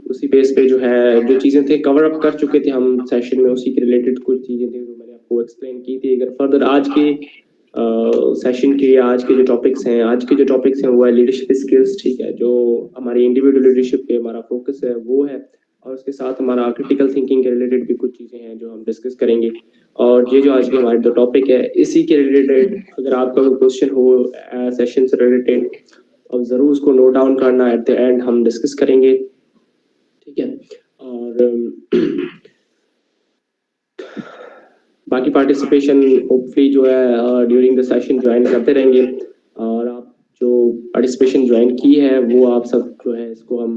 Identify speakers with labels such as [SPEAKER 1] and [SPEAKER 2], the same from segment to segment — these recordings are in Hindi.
[SPEAKER 1] उसी बेस पे जो है जो चीज़ें थे कवर अप कर चुके थे हम सेशन में, उसी के रिलेटेड कुछ चीज़ें थी जो मैंने आपको एक्सप्लेन की थी। अगर फर्दर आज के सेशन के आज के जो टॉपिक्स हैं वो है लीडरशिप स्किल्स, ठीक है, जो हमारी इंडिविजुअल लीडरशिप पे हमारा फोकस है वो है, और उसके साथ हमारा क्रिटिकल थिंकिंग के रिलेटेड भी कुछ चीज़ें हैं जो हम डिस्कस करेंगे। और ये जो आज के हमारे दो टॉपिक है इसी के रिलेटेड अगर आपका कोई क्वेश्चन हो सेशन से रिलेटेड अब ज़रूर उसको नोट डाउन करना, एट द एंड हम डिस्कस करेंगे, ठीक है। और बाकी पार्टिसिपेशन होपफुली जो है ड्यूरिंग द सेशन ज्वाइन करते रहेंगे, और आप जो पार्टिसिपेशन ज्वाइन की है वो आप सब जो है इसको हम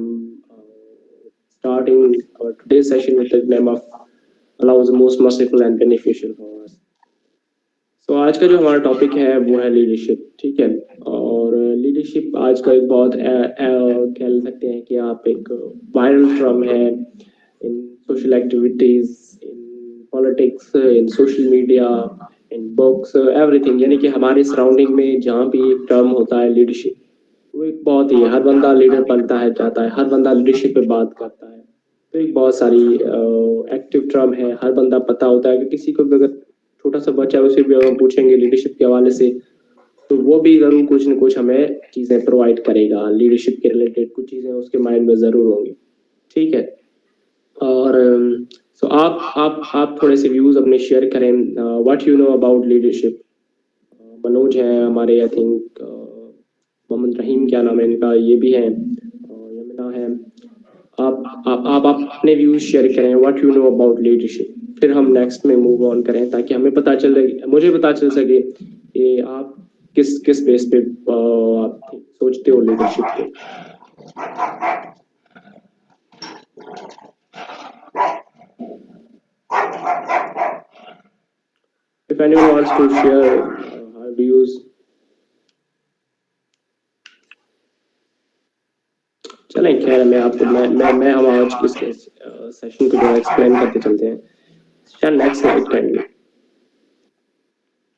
[SPEAKER 1] स्टार्टिंग और today session with the name of allows the most merciful and beneficial for us। तो आज का जो हमारा टॉपिक है वो है लीडरशिप, ठीक है। और लीडरशिप आज का एक बहुत कह सकते हैं कि आप एक वायरल टर्म है in social activities, in politics, in social media, in books, everything. यानी कि हमारे सराउंडिंग में जहाँ भी एक टर्म होता है लीडरशिप, वो एक बहुत ही हर बंदा लीडर बनता है चाहता है, हर बंदा लीडरशिप पे बात करता है। तो एक बहुत सारी एक्टिव टर्म है, हर बंदा पता होता है कि किसी को भी अगर छोटा सा बच्चा है उसे भी अगर पूछेंगे लीडरशिप के हवाले से तो वो भी जरूर कुछ न कुछ हमें चीजें प्रोवाइड करेगा, लीडरशिप के रिलेटेड कुछ चीजें उसके माइंड में जरूर होंगी, ठीक है। और सो आप थोड़े से व्यूज अपने शेयर करें, what you know about leadership. Manoj है हमारे, आई थिंक मोहम्मद रहीम क्या नाम है इनका, ये भी है, यमुना है। आप अपने व्यूज शेयर करें, what you know about leadership, फिर हम नेक्स्ट में मूव ऑन करें ताकि हमें पता चल मुझे पता चल सके कि आप किस किस बेस पे आप सोचते हो लीडरशिप को। If anyone wants to share her views, चलें खैर मैं आपको मैं हम आज इस सेशन को जो एक्सप्लेन करते चलते हैं। चल नेक्स्ट स्लाइड करेंगे।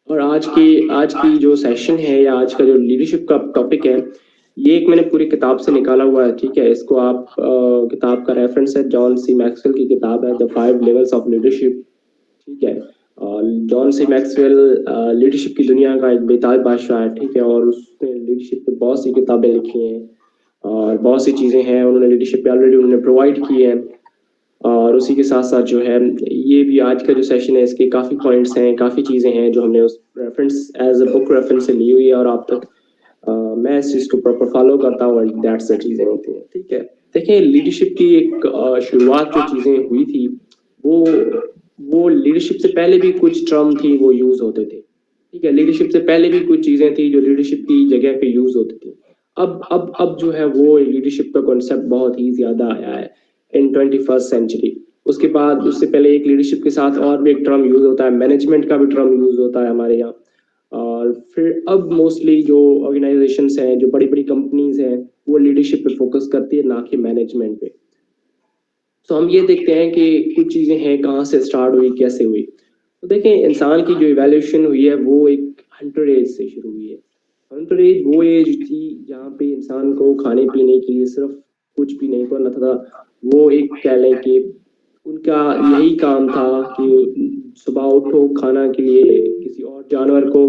[SPEAKER 1] और आज की जो सेशन है या आज का जो लीडरशिप का टॉपिक है ये एक मैंने पूरी किताब से निकाला हुआ है, ठीक है। इसको आप किताब का रेफरेंस है जॉन सी मैक्सवेल की किताब है द 5 लेवल्स ऑफ लीडरशिप, ठीक है। जॉन सी मैक्सवेल लीडरशिप की दुनिया का एक बेताज बादशाह है, ठीक है, और उसने लीडरशिप पे बहुत सी किताबें लिखी हैं और बहुत सी चीज़ें हैं उन्होंने लीडरशिप पे ऑलरेडी उन्होंने प्रोवाइड की है। और उसी के साथ साथ जो है ये भी आज का जो सेशन है इसके काफ़ी पॉइंट्स हैं, काफ़ी चीज़ें हैं जो हमने उस reference as a book reference से ली हुई है और आप तक मैं इस चीज़ को प्रॉपर फॉलो करता हूँ, दैट्स द चीज़ें होती हैं, ठीक है। देखिए लीडरशिप की एक शुरुआत जो चीज़ें हुई थी वो लीडरशिप से पहले भी कुछ टर्म थी वो यूज़ होते थे, ठीक है। लीडरशिप से पहले भी कुछ चीज़ें थी जो लीडरशिप की जगह पे यूज़ होती थी। अब जो है वो लीडरशिप का कॉन्सेप्ट बहुत ही ज़्यादा आया है इन 21st सेंचुरी। उसके बाद उससे पहले एक लीडरशिप के साथ और भी एक टर्म यूज़ होता है, मैनेजमेंट का भी टर्म यूज़ होता है हमारे यहाँ। और फिर अब मोस्टली जो ऑर्गेनाइजेशंस हैं, जो बड़ी बड़ी कंपनीज हैं, वो लीडरशिप पे फोकस करती है ना कि मैनेजमेंट पे। तो हम ये देखते हैं कि कुछ चीज़ें हैं कहाँ से स्टार्ट हुई, कैसे हुई। तो देखें इंसान की जो इवैल्यूएशन हुई है वो एक हंटर एज से शुरू हुई है। हंटर एज वो एज थी जहाँ पे इंसान को खाने पीने के लिए सिर्फ कुछ भी नहीं करना था, वो एक कह लें कि उनका यही काम था कि सुबह उठो, खाना के लिए किसी और जानवर को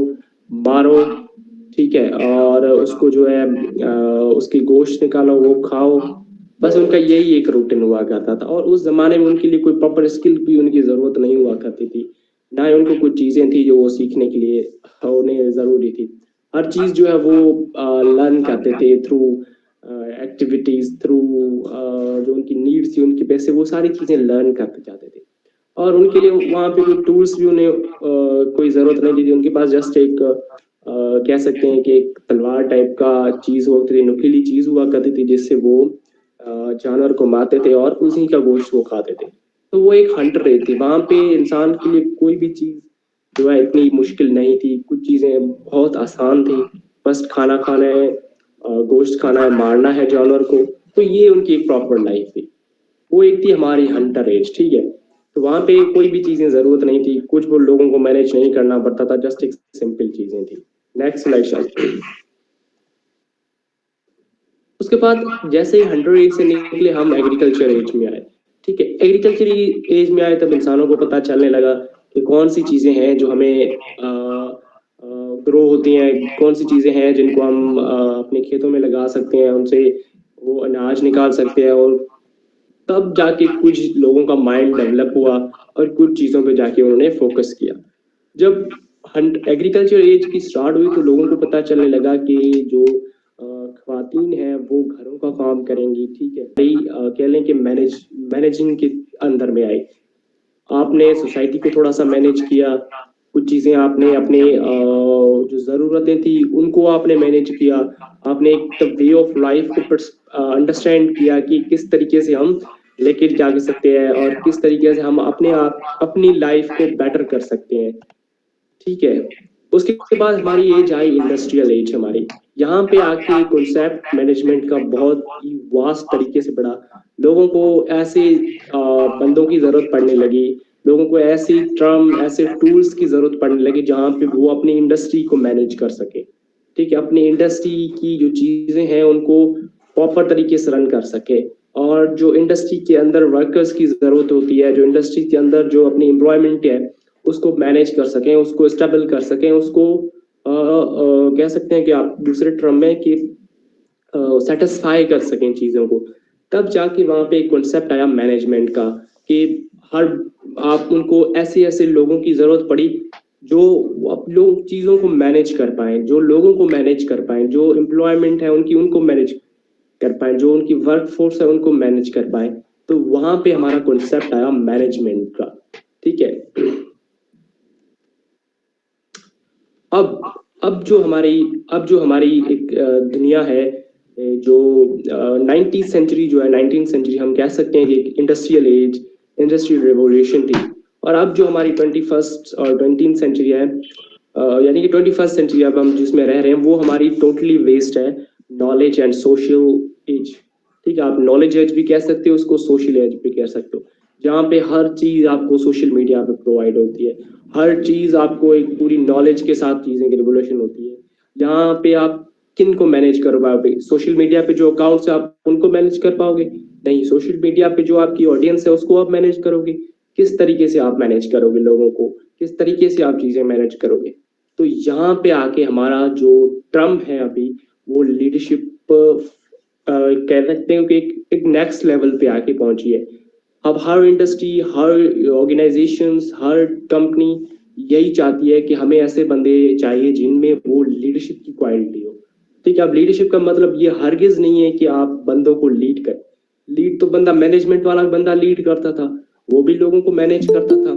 [SPEAKER 1] मारो, ठीक है, और उसको जो है उसकी गोश्त निकालो वो खाओ। बस उनका यही एक रूटीन हुआ करता था और उस जमाने में उनके लिए कोई प्रॉपर स्किल की उनकी जरूरत नहीं हुआ करती थी, ना ही उनको कुछ चीजें थी जो वो सीखने के लिए उन्हें जरूरी थी। हर चीज जो है वो लर्न करते थे थ्रू एक्टिविटीज, थ्रू जो उनकी नीड्स थी उनकी पैसे, वो सारी चीजें लर्न करते जाते थे। और उनके लिए वहाँ पे कोई टूल्स भी उन्हें कोई जरूरत नहीं थी, उनके पास जस्ट एक कह सकते हैं कि एक तलवार टाइप का चीज होती थी, नुकीली चीज हुआ करती थी जिससे वो जानवर को मारते थे और उसी का गोश्त वो खाते थे। तो वो एक हंटर रेस थी, वहां पे इंसान के लिए कोई भी चीज जो है इतनी मुश्किल नहीं थी, कुछ चीजें बहुत आसान थी। बस खाना खाना है, गोश्त खाना है, मारना है जानवर को। तो ये उनकी एक प्रॉपर लाइफ थी, वो एक थी हमारी हंटर एज, ठीक है। तो वहां पे कोई भी चीजें जरूरत नहीं थी, कुछ वो लोगों को मैनेज नहीं करना पड़ता था, जस्ट एक सिंपल चीजें थी। Next slide. उसके बाद जैसे ही 100 एज से निकले हम एग्रीकल्चर एज में आए, ठीक है। एग्रीकल्चर एज में आए तब इंसानों को पता चलने लगा कि कौन सी चीजें हैं जो हमें ग्रो होती हैं, कौन सी चीजें हैं जिनको हम अपने खेतों में लगा सकते हैं, उनसे वो अनाज निकाल सकते हैं। और तब जाके कुछ लोगों का माइंड डेवलप हुआ और कुछ चीजों पे जाके उन्होंने फोकस किया। जब एग्रीकल्चर एज की स्टार्ट हुई तो लोगों को पता चलने लगा कि जो ख्वातीन है वो घरों का काम करेंगी, ठीक है। कह लें कि मैनेजिंग के अंदर में आई। आपने सोसाइटी को थोड़ा सा मैनेज किया, कुछ चीजें आपने अपने जो जरूरतें थी उनको आपने मैनेज किया। आपने एक वे ऑफ लाइफ को अंडरस्टैंड किया कि किस तरीके से हम लेके जा सकते हैं और किस तरीके से हम अपने आप अपनी लाइफ को बेटर कर सकते हैं, ठीक है। उसके बाद हमारी एज आई इंडस्ट्रियल एज हमारी। यहाँ पे आके कॉन्सेप्ट मैनेजमेंट का बहुत ही वास्ट तरीके से बढ़ा। लोगों को ऐसे बंदों की जरूरत पड़ने लगी, लोगों को ऐसी टर्म ऐसे टूल्स की जरूरत पड़ने लगी जहाँ पे वो अपनी इंडस्ट्री को मैनेज कर सके, ठीक है। अपनी इंडस्ट्री की जो चीजें हैं उनको प्रॉपर तरीके से रन कर सके। और जो इंडस्ट्री के अंदर वर्कर्स की जरूरत होती है, जो इंडस्ट्री के अंदर जो अपनी एम्प्लॉयमेंट है उसको मैनेज कर सकें, उसको स्टेबल कर सकें, उसको कह सकते हैं कि आप दूसरे टर्म में कि सेटिस्फाई कर सकें चीजों को। तब जाके वहां पे एक कॉन्सेप्ट आया मैनेजमेंट का कि हर आप उनको ऐसे ऐसे लोगों की जरूरत पड़ी जो लोग चीजों को मैनेज कर पाए, जो लोगों को मैनेज कर पाए, जो एम्प्लॉयमेंट है उनकी उनको मैनेज कर पाए, जो उनकी वर्क फोर्स है उनको मैनेज कर पाए। तो वहां पे हमारा कॉन्सेप्ट आया मैनेजमेंट का, ठीक है। अब जो हमारी एक दुनिया है, जो 19th सेंचुरी जो है, 19th सेंचुरी हम कह सकते हैं कि इंडस्ट्रियल एज, इंडस्ट्रियल रेवोल्यूशन थी। और अब जो हमारी 21st और 20th सेंचुरी है, यानी कि 21st सेंचुरी अब हम जिसमें रह रहे हैं वो हमारी टोटली वेस्ट है नॉलेज एंड सोशल एज, ठीक है। आप नॉलेज एज भी कह सकते हो, उसको सोशल एज भी कह सकते हो, जहाँ पे हर चीज आपको सोशल मीडिया पे प्रोवाइड होती है। हर चीज आपको एक पूरी नॉलेज के साथ चीजें की रिवोल्यूशन होती है। यहाँ पे आप किन को मैनेज कर पाओगे? सोशल मीडिया पे जो अकाउंट्स है आप उनको मैनेज कर पाओगे? नहीं। सोशल मीडिया पे जो आपकी ऑडियंस है उसको आप मैनेज करोगे? किस तरीके से आप मैनेज करोगे लोगों को? किस तरीके से आप चीजें मैनेज करोगे? तो यहाँ पे आके हमारा जो टर्म है अभी वो लीडरशिप कह सकते हैं कि एक नेक्स्ट लेवल पे आके पहुंची है। अब हर इंडस्ट्री, हर ऑर्गेनाइजेशंस, हर कंपनी यही चाहती है कि हमें ऐसे बंदे चाहिए जिनमें वो लीडरशिप की क्वालिटी हो, ठीक है। अब लीडरशिप का मतलब ये हरगिज नहीं है कि आप बंदों को लीड कर, लीड तो बंदा मैनेजमेंट वाला बंदा लीड करता था, वो भी लोगों को मैनेज करता था,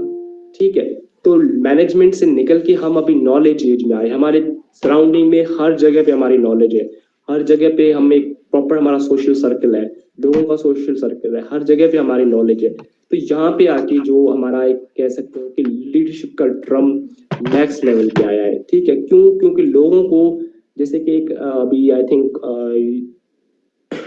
[SPEAKER 1] ठीक है। तो मैनेजमेंट से निकल के हम अभी नॉलेज एज में आए। हमारे सराउंडिंग में हर जगह पे हमारी नॉलेज है, हर जगह पे हम एक प्रॉपर हमारा सोशल सर्कल है, लोगों का सोशल सर्कल है, हर जगह पे हमारी नॉलेज है। तो यहाँ पे आके जो हमारा एक कह सकते हो कि लीडरशिप का ड्रम नेक्स्ट लेवल पे आया है, ठीक है। क्यों? क्योंकि लोगों को जैसे कि एक अभी आई थिंक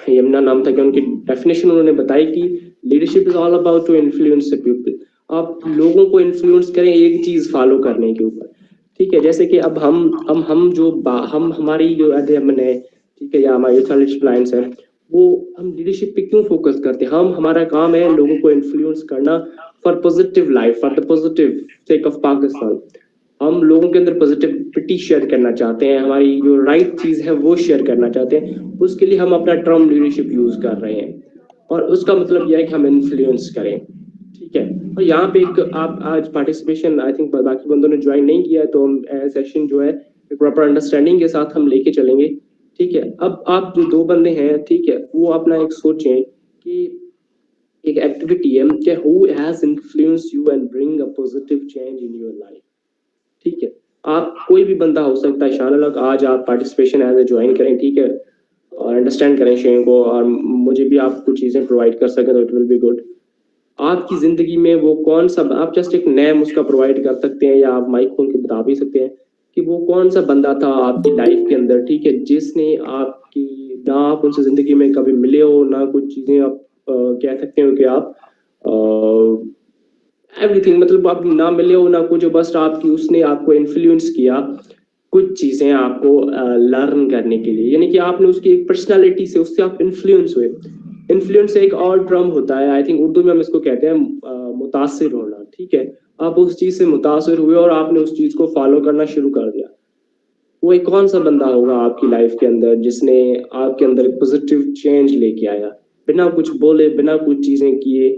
[SPEAKER 1] यमुना नाम था कि उनकी डेफिनेशन उन्होंने बताई कि leadership is all about to influence people. आप लोगों को इन्फ्लुएंस करें एक चीज फॉलो करने के ऊपर, ठीक है। जैसे कि अब हम जो हम हमारी जो अध्ययन है, ठीक है, या हमारी रिसर्च लाइन्स है, वो हम लीडरशिप पे क्यों फोकस करते हैं? हम हमारा काम है लोगों को इन्फ्लुएंस करना for positive life, for the positive sake of Pakistan. हम लोगों के अंदर पॉजिटिविटी शेयर करना चाहते हैं, हमारी जो राइट चीज है वो शेयर करना चाहते हैं। उसके लिए हम अपना टर्म लीडरशिप यूज कर रहे हैं और उसका मतलब यह है कि हम इन्फ्लुएंस करें, ठीक है। और यहाँ पे एक आप आज पार्टिसिपेशन आई थिंक बाकी बंदों ने ज्वाइन नहीं किया, तो हम सेशन जो है प्रॉपर अंडरस्टैंडिंग के साथ हम लेके चलेंगे, ठीक है। अब आप जो दो बंदे हैं, ठीक है, वो अपना एक सोचें कि एक एक्टिविटी है कि who has influenced you and bring a positive change in your life, ठीक है। आप कोई भी बंदा हो सकता है, शानल आज आप पार्टिसिपेशन एज ए ज्वाइन करें, ठीक है, और अंडरस्टैंड करें शेयर को, और मुझे भी आप कुछ चीजें प्रोवाइड कर सकें तो इट विल बी गुड। आपकी जिंदगी में वो कौन सा, आप जस्ट एक नेम उसका प्रोवाइड कर सकते हैं या आप माइक खोल के बता भी सकते हैं कि वो कौन सा बंदा था आपकी लाइफ के अंदर, ठीक है, जिसने आपकी, ना आप उनसे जिंदगी में कभी मिले हो, ना कुछ चीजें आप कह सकते हो कि आप एवरीथिंग, मतलब आप ना मिले हो ना कुछ, बस आपकी उसने आपको इन्फ्लुएंस किया कुछ चीजें आपको लर्न करने के लिए, यानी कि आपने उसकी एक पर्सनालिटी से, उससे आप इन्फ्लुएंस हुए। इन्फ्लुएंस एक और टर्म होता है, आई थिंक उर्दू में हम इसको कहते हैं मुतासिर होना, ठीक है। आप उस चीज से मुतासिर हुए और आपने उस चीज को फॉलो करना शुरू कर दिया। वो एक कौन सा बंदा होगा आपकी लाइफ के अंदर जिसने आपके अंदर एक पॉजिटिव चेंज लेके आया, बिना कुछ बोले, बिना कुछ चीजें किए,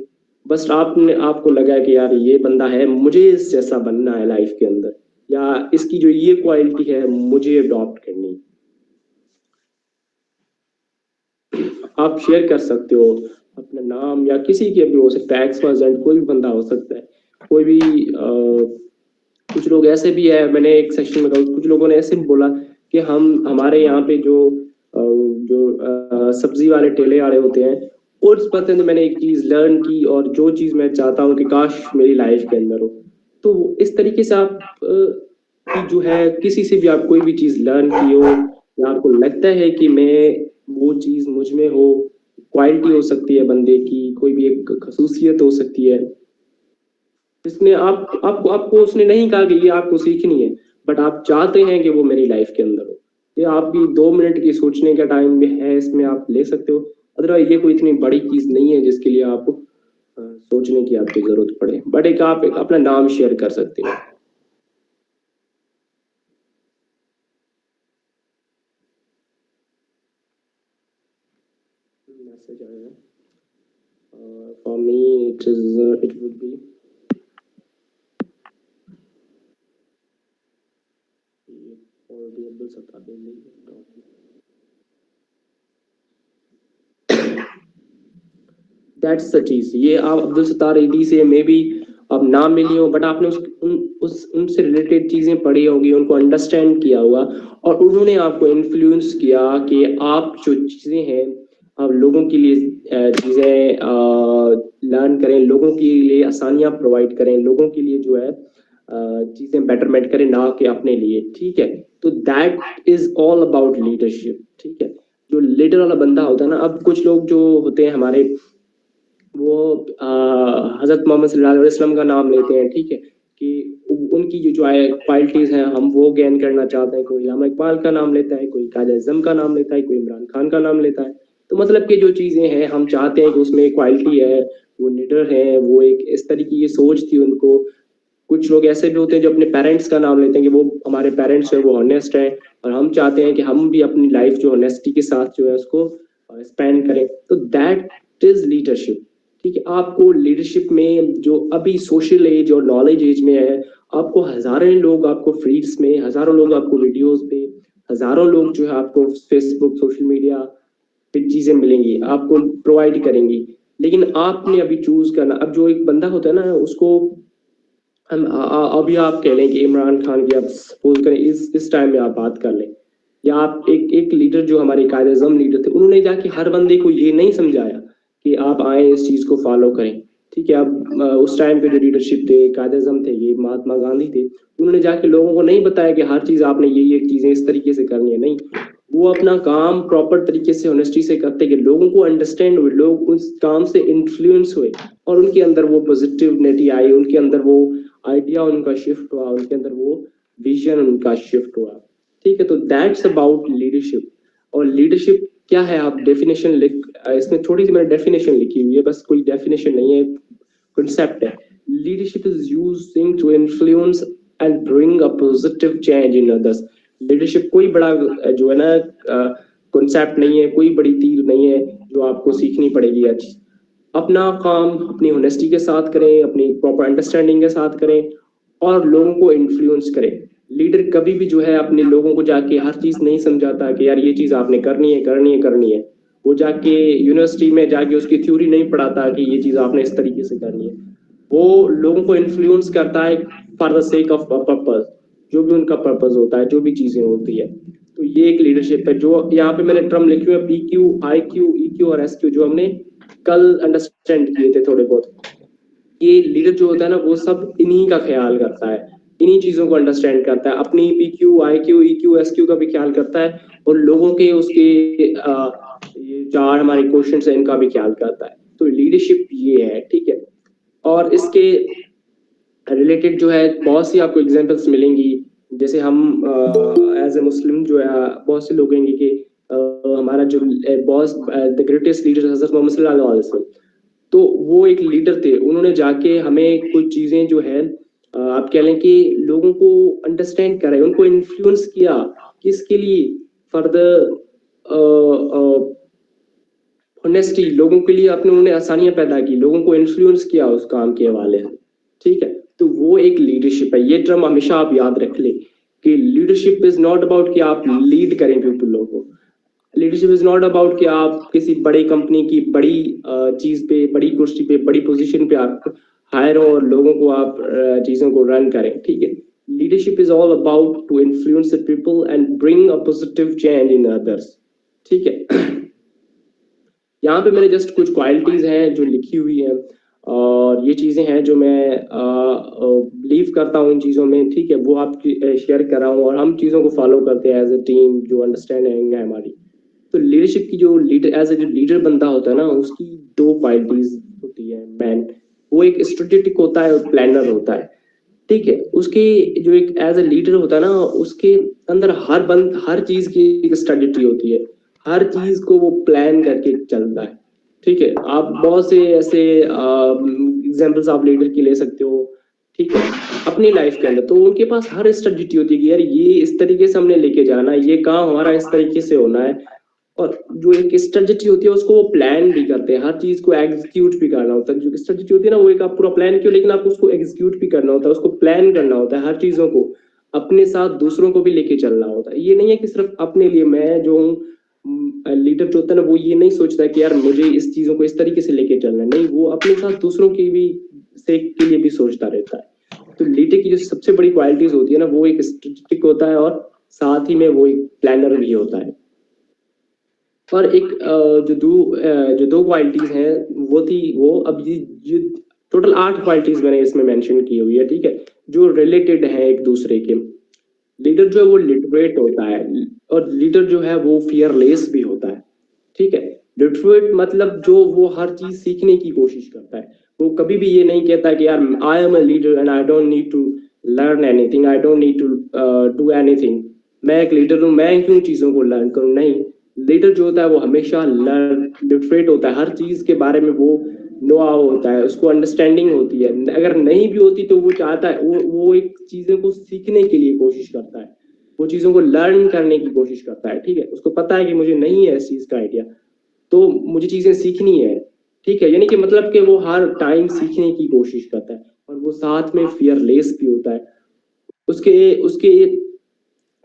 [SPEAKER 1] बस आपने, आपको लगा कि यार ये बंदा है, मुझे इस जैसा बनना है लाइफ के अंदर, या इसकी जो ये क्वालिटी है मुझे अडॉप्ट करनी। आप शेयर कर सकते हो अपना नाम, या किसी के भी हो सकता है, एक्स वाई जेड कोई भी बंदा हो सकता है, कोई भी कुछ लोग ऐसे भी है, मैंने एक सेक्शन में कहा, कुछ लोगों ने ऐसे भी बोला कि हम, हमारे यहाँ पे जो सब्जी वाले ठेले वाले होते हैं, उस पर तो मैंने एक चीज लर्न की, और जो चीज मैं चाहता हूँ कि काश मेरी लाइफ के अंदर हो। तो इस तरीके से आप कि जो है किसी से भी आप कोई भी चीज लर्न की हो, या आपको लगता है कि मैं, वो चीज मुझ में हो, क्वालिटी हो सकती है बंदे की, कोई भी एक खसूसियत हो सकती है जिसमें आप, आपको उसने नहीं कहा कि ये आपको सीखनी है, बट आप चाहते हैं कि वो मेरी लाइफ के अंदर हो। ये आपकी 2 मिनट की सोचने का टाइम भी है, इसमें आप ले सकते हो। अदरवाइज ये कोई इतनी बड़ी चीज नहीं है जिसके लिए आपको सोचने की आपको जरूरत पड़े, बट एक आप एक अपना नाम शेयर कर सकते हो। मैसेज आएगा, for me it is, it would be already Abdul Sattar Delhi. That's the चीज, ये आप अब्दुल सत्तार ईदी से मे बी अब नाम मिली हो, बट आपने उनसे रिलेटेड चीजें पढ़ी होगी, उनको अंडरस्टैंड किया होगा, और उन्होंने आपको इन्फ्लुएंस किया कि आप जो चीजें हैं, आप लोगों के लिए चीजें लर्न करें, लोगों के लिए आसानियां प्रोवाइड करें, लोगों के लिए जो है चीजें बेटरमेंट करें, ना कि अपने लिए, ठीक है। तो that is all about leadership, ठीक है। जो लीडर वाला बंदा होता है ना, अब कुछ लोग जो होते हैं हमारे, वो हजरत मोहम्मद सल्लल्लाहु अलैहि वसल्लम का नाम लेते हैं, ठीक है, कि उनकी जो क्वालिटीज हैं हम वो गेन करना चाहते हैं। कोई अल्लामा इकबाल का नाम लेता है, कोई कायद अज़म का नाम लेता है, कोई इमरान खान का नाम लेता है। तो मतलब कि जो चीजें हैं हम चाहते हैं कि उसमें क्वालिटी है, वो लीडर है, वो एक इस तरीके की सोच थी उनको। कुछ लोग ऐसे भी होते हैं जो अपने पेरेंट्स का नाम लेते हैं कि वो हमारे पेरेंट्स है, वो ऑनेस्ट है, और हम चाहते हैं कि हम भी अपनी लाइफ जो ऑनेस्टी के साथ जो है उसको स्पेंड करें। तो दैट इज लीडरशिप, ठीक है। आपको लीडरशिप में जो अभी सोशल एज और नॉलेज एज में है, आपको हजारों लोग आपको फीड्स में, हजारों लोग आपको वीडियोस पे, हजारों लोग जो है आपको फेसबुक, सोशल मीडिया पे चीजें मिलेंगी, आपको प्रोवाइड करेंगी, लेकिन आपने अभी चूज करना। अब जो एक बंदा होता है ना, उसको हम अभी आप कह लें कि इमरान खान की, आप सपोज करें इस टाइम में आप बात कर लें, या आप एक एक लीडर जो हमारे कायद अज़म लीडर थे, उन्होंने जाके हर बंदे को ये नहीं समझाया कि आप आए इस चीज को फॉलो करें, ठीक है। अब उस टाइम पे जो लीडरशिप थे, कायद अज़म थे, ये महात्मा गांधी थे, उन्होंने जाके लोगों को नहीं बताया कि हर चीज आपने ये चीजें इस तरीके से करनी है, नहीं। वो अपना काम प्रॉपर तरीके से ऑनेस्टी से करते कि लोगों को अंडरस्टैंड हुए, लोग उस काम से इन्फ्लुएंस हुए, और उनके अंदर वो पॉजिटिविटी आई, उनके अंदर वो आइडिया उनका शिफ्ट हुआ, उनके अंदर वो विजन उनका शिफ्ट हुआ, ठीक है। तो दैट्स अबाउट लीडरशिप। और लीडरशिप क्या है, आप डेफिनेशन लिख, इसमें थोड़ी सी मैंने डेफिनेशन लिखी हुई है, बस कोई डेफिनेशन नहीं है, कंसेप्ट है। Leadership is using to influence and bring a positive change in others. Leadership कोई बड़ा जो है ना कंसेप्ट नहीं है, कोई बड़ी तीर नहीं है जो आपको सीखनी पड़ेगी आज। अपना काम अपनी ऑनेस्टी के साथ करें, अपनी प्रॉपर अंडरस्टैंडिंग के साथ करें, और लोगों को इन्फ्लुएंस करें। लीडर कभी भी जो है अपने लोगों को जाके हर चीज नहीं समझाता कि यार ये चीज आपने करनी है, करनी है, करनी है। वो जाके यूनिवर्सिटी में जाके उसकी थ्योरी नहीं पढ़ाता कि ये चीज आपने इस तरीके से करनी है। वो लोगों को इन्फ्लुएंस करता है for the sake of purpose, जो भी उनका पर्पस होता है, जो भी चीजें होती है। तो ये एक लीडरशिप है, जो यहाँ पे मैंने टर्म लिखे हुए P Q, I Q, E Q और एस क्यू, जो हमने कल अंडरस्टैंड किए थे थोड़े बहुत। ये लीडर जो होता है ना, वो सब इन्हीं का ख्याल करता है, इन्हीं चीजों को अंडरस्टैंड करता है, अपनी P Q, I Q, E Q, S Q का भी ख्याल करता है, और लोगों के उसके ये चार हमारे क्वेश्चन है इनका भी ख्याल करता है। तो लीडरशिप ये है, ठीक है। और इसके रिलेटेड जो है बहुत सी आपको एग्जांपल्स मिलेंगी, जैसे हम एज ए मुस्लिम जो है बहुत से लोग कहेंगे कि हमारा जो बॉस द ग्रेटेस्ट लीडर हज़रत मोहम्मद सल्लल्लाहु अलैहि वसल्लम, तो वो एक लीडर थे। उन्होंने जाके हमें कुछ चीजें जो है आप कह लें कि लोगों को अंडरस्टैंड कराई, उनको इन्फ्लुएंस किया किसके लिए, फॉर द ऑनेस्टी, लोगों के लिए अपने उन्होंने आसानियां पैदा की, लोगों को इन्फ्लुएंस किया उस काम के हवाले से। ठीक है, तो वो एक लीडरशिप है। ये टर्म हमेशा आप याद रख ले कि लीडरशिप इज नॉट अबाउट कि आप लीड करें पीपलों को। लीडरशिप इज नॉट अबाउट कि आप किसी बड़ी कंपनी की बड़ी चीज पे, बड़ी कुर्सी पे, बड़ी पोजीशन पे आप हायर हो और लोगों को आप चीजों को रन करें। ठीक है, leadership is all about to influence the people and bring a positive change in others. ठीक है, यहाँ पे मैंने जस्ट कुछ क्वालिटीज हैं जो लिखी हुई है और ये चीजें हैं जो मैं बिलीव करता हूँ इन चीजों में। ठीक है, वो आपकी शेयर कर रहा हूँ और हम चीजों को फॉलो करते हैं एज ए टीम, जो अंडरस्टैंडिंग है हमारी। तो लीडरशिप की जो लीडर एज ए जो लीडर बंदा होता है ना, उसकी दो क्वालिटीज होती है मैन। वो एक स्ट्रेटेजिक होता है और प्लानर होता है। ठीक है, उसकी जो एक एज ए लीडर होता है ना, उसके अंदर हर चीज की एक स्ट्रेटेजी होती है, हर चीज को वो प्लान करके चलता है। ठीक है, आप बहुत से ऐसे एग्जांपल्स आप लीडर की ले सकते हो। ठीक है, अपनी लाइफ के अंदर तो उनके पास हर स्ट्रेटेजी होती है कि यार ये इस तरीके से हमने लेके जाना है, ये काम हमारा इस तरीके से होना है। और जो एक स्ट्रेटेजी होती है उसको वो प्लान भी करते हैं, हर चीज को एग्जीक्यूट भी करना होता है। जो स्ट्रेटेजी होती है ना, वो एक आप पूरा प्लान क्यों, लेकिन आपको उसको एग्जीक्यूट भी करना होता है, उसको प्लान करना होता है, हर चीजों को अपने साथ दूसरों को भी लेके चलना होता है। ये नहीं है कि सिर्फ अपने लिए, मैं जो हूँ लीडर जो होता है ना, वो ये नहीं सोचता कि यार मुझे इस चीजों को इस तरीके से लेके चलना है, नहीं, वो अपने साथ दूसरों की भी सेक के लिए भी सोचता रहता है। तो लीडर की जो सबसे बड़ी क्वालिटीज होती है ना, वो एक स्ट्रेटेजिक होता है और साथ ही में वो एक प्लानर भी होता है। और एक जो दो क्वालिटीज हैं वो थी, वो अब ये टोटल 8 क्वालिटीज मैंने इसमें मेंशन की हुई है। ठीक है, जो रिलेटेड है एक दूसरे के। लीडर जो है वो लिटरेट होता है और लीडर जो है वो फियरलेस भी होता है। ठीक है, लिटरेट मतलब जो वो हर चीज सीखने की कोशिश करता है। वो कभी भी ये नहीं कहता कि यार I am a leader and I don't need to learn anything, I don't need to do anything. मैं एक लीडर हूँ, मैं क्यों चीजों को लर्न करूँ, नहीं। लीडर जो होता है वो हमेशा लर्न लिटरेट होता है, हर चीज के बारे में वो नो होता है, उसको अंडरस्टैंडिंग होती है। अगर नहीं भी होती तो वो चाहता है, वो एक चीजों को सीखने के लिए कोशिश करता है, वो चीजों को लर्न करने की कोशिश करता है। ठीक है, उसको पता है कि मुझे नहीं है इस चीज का आइडिया, तो मुझे चीजें सीखनी है। ठीक है, यानी कि मतलब कि वो हर टाइम सीखने की कोशिश करता है और वो साथ में फियरलेस भी होता है। उसके उसके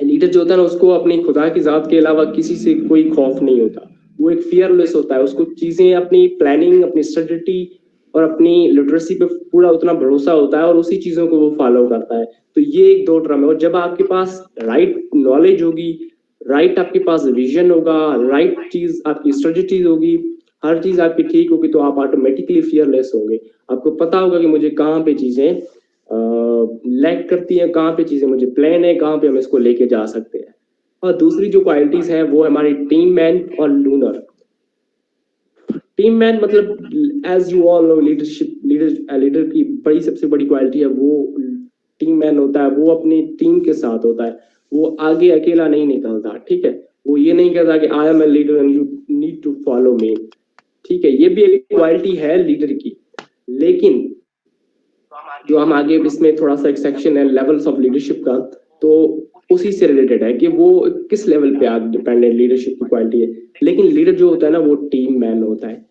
[SPEAKER 1] लीडर जो होता है ना, उसको अपनी खुदा की जात के अलावा किसी से कोई खौफ नहीं होता। वो एक फियरलेस होता है, उसको चीजें अपनी प्लानिंग, अपनी स्ट्रेटेजी और अपनी लिटरेसी पे पूरा उतना भरोसा होता है और उसी चीजों को वो फॉलो करता है। तो ये एक दो टर्म है। और जब आपके पास राइट नॉलेज होगी, राइट आपके पास विजन होगा, राइट चीज आपकी स्ट्रेटेजी होगी, हर चीज आपकी ठीक होगी, तो आप ऑटोमेटिकली फियरलेस होंगे। आपको पता होगा कि मुझे कहाँ पे चीजें लैक करती है, कहाँ पे चीजें मुझे प्लान है, कहाँ पे हम इसको लेके जा सकते हैं। और दूसरी जो क्वालिटीज है वो हमारी टीम मैन और लूनर। टीम मैन मतलब as you all know, leadership leader की बड़ी सबसे बड़ी क्वालिटी है वो टीम मैन होता है। वो अपनी टीम के साथ होता है, वो आगे अकेला नहीं निकलता। ठीक है, वो ये नहीं कहता कि I am a leader and you need to follow me. ठीक है, ये भी एक क्वालिटी है लीडर की। लेकिन जो हम आगे इसमें थोड़ा सा एक सेक्शन है लेवल्स ऑफ लीडरशिप का, तो उसी से रिलेटेड है कि वो किस लेवल पे आप डिपेंडेंट लीडरशिप की क्वालिटी है। लेकिन लीडर जो होता है ना, वो टीम मैन होता है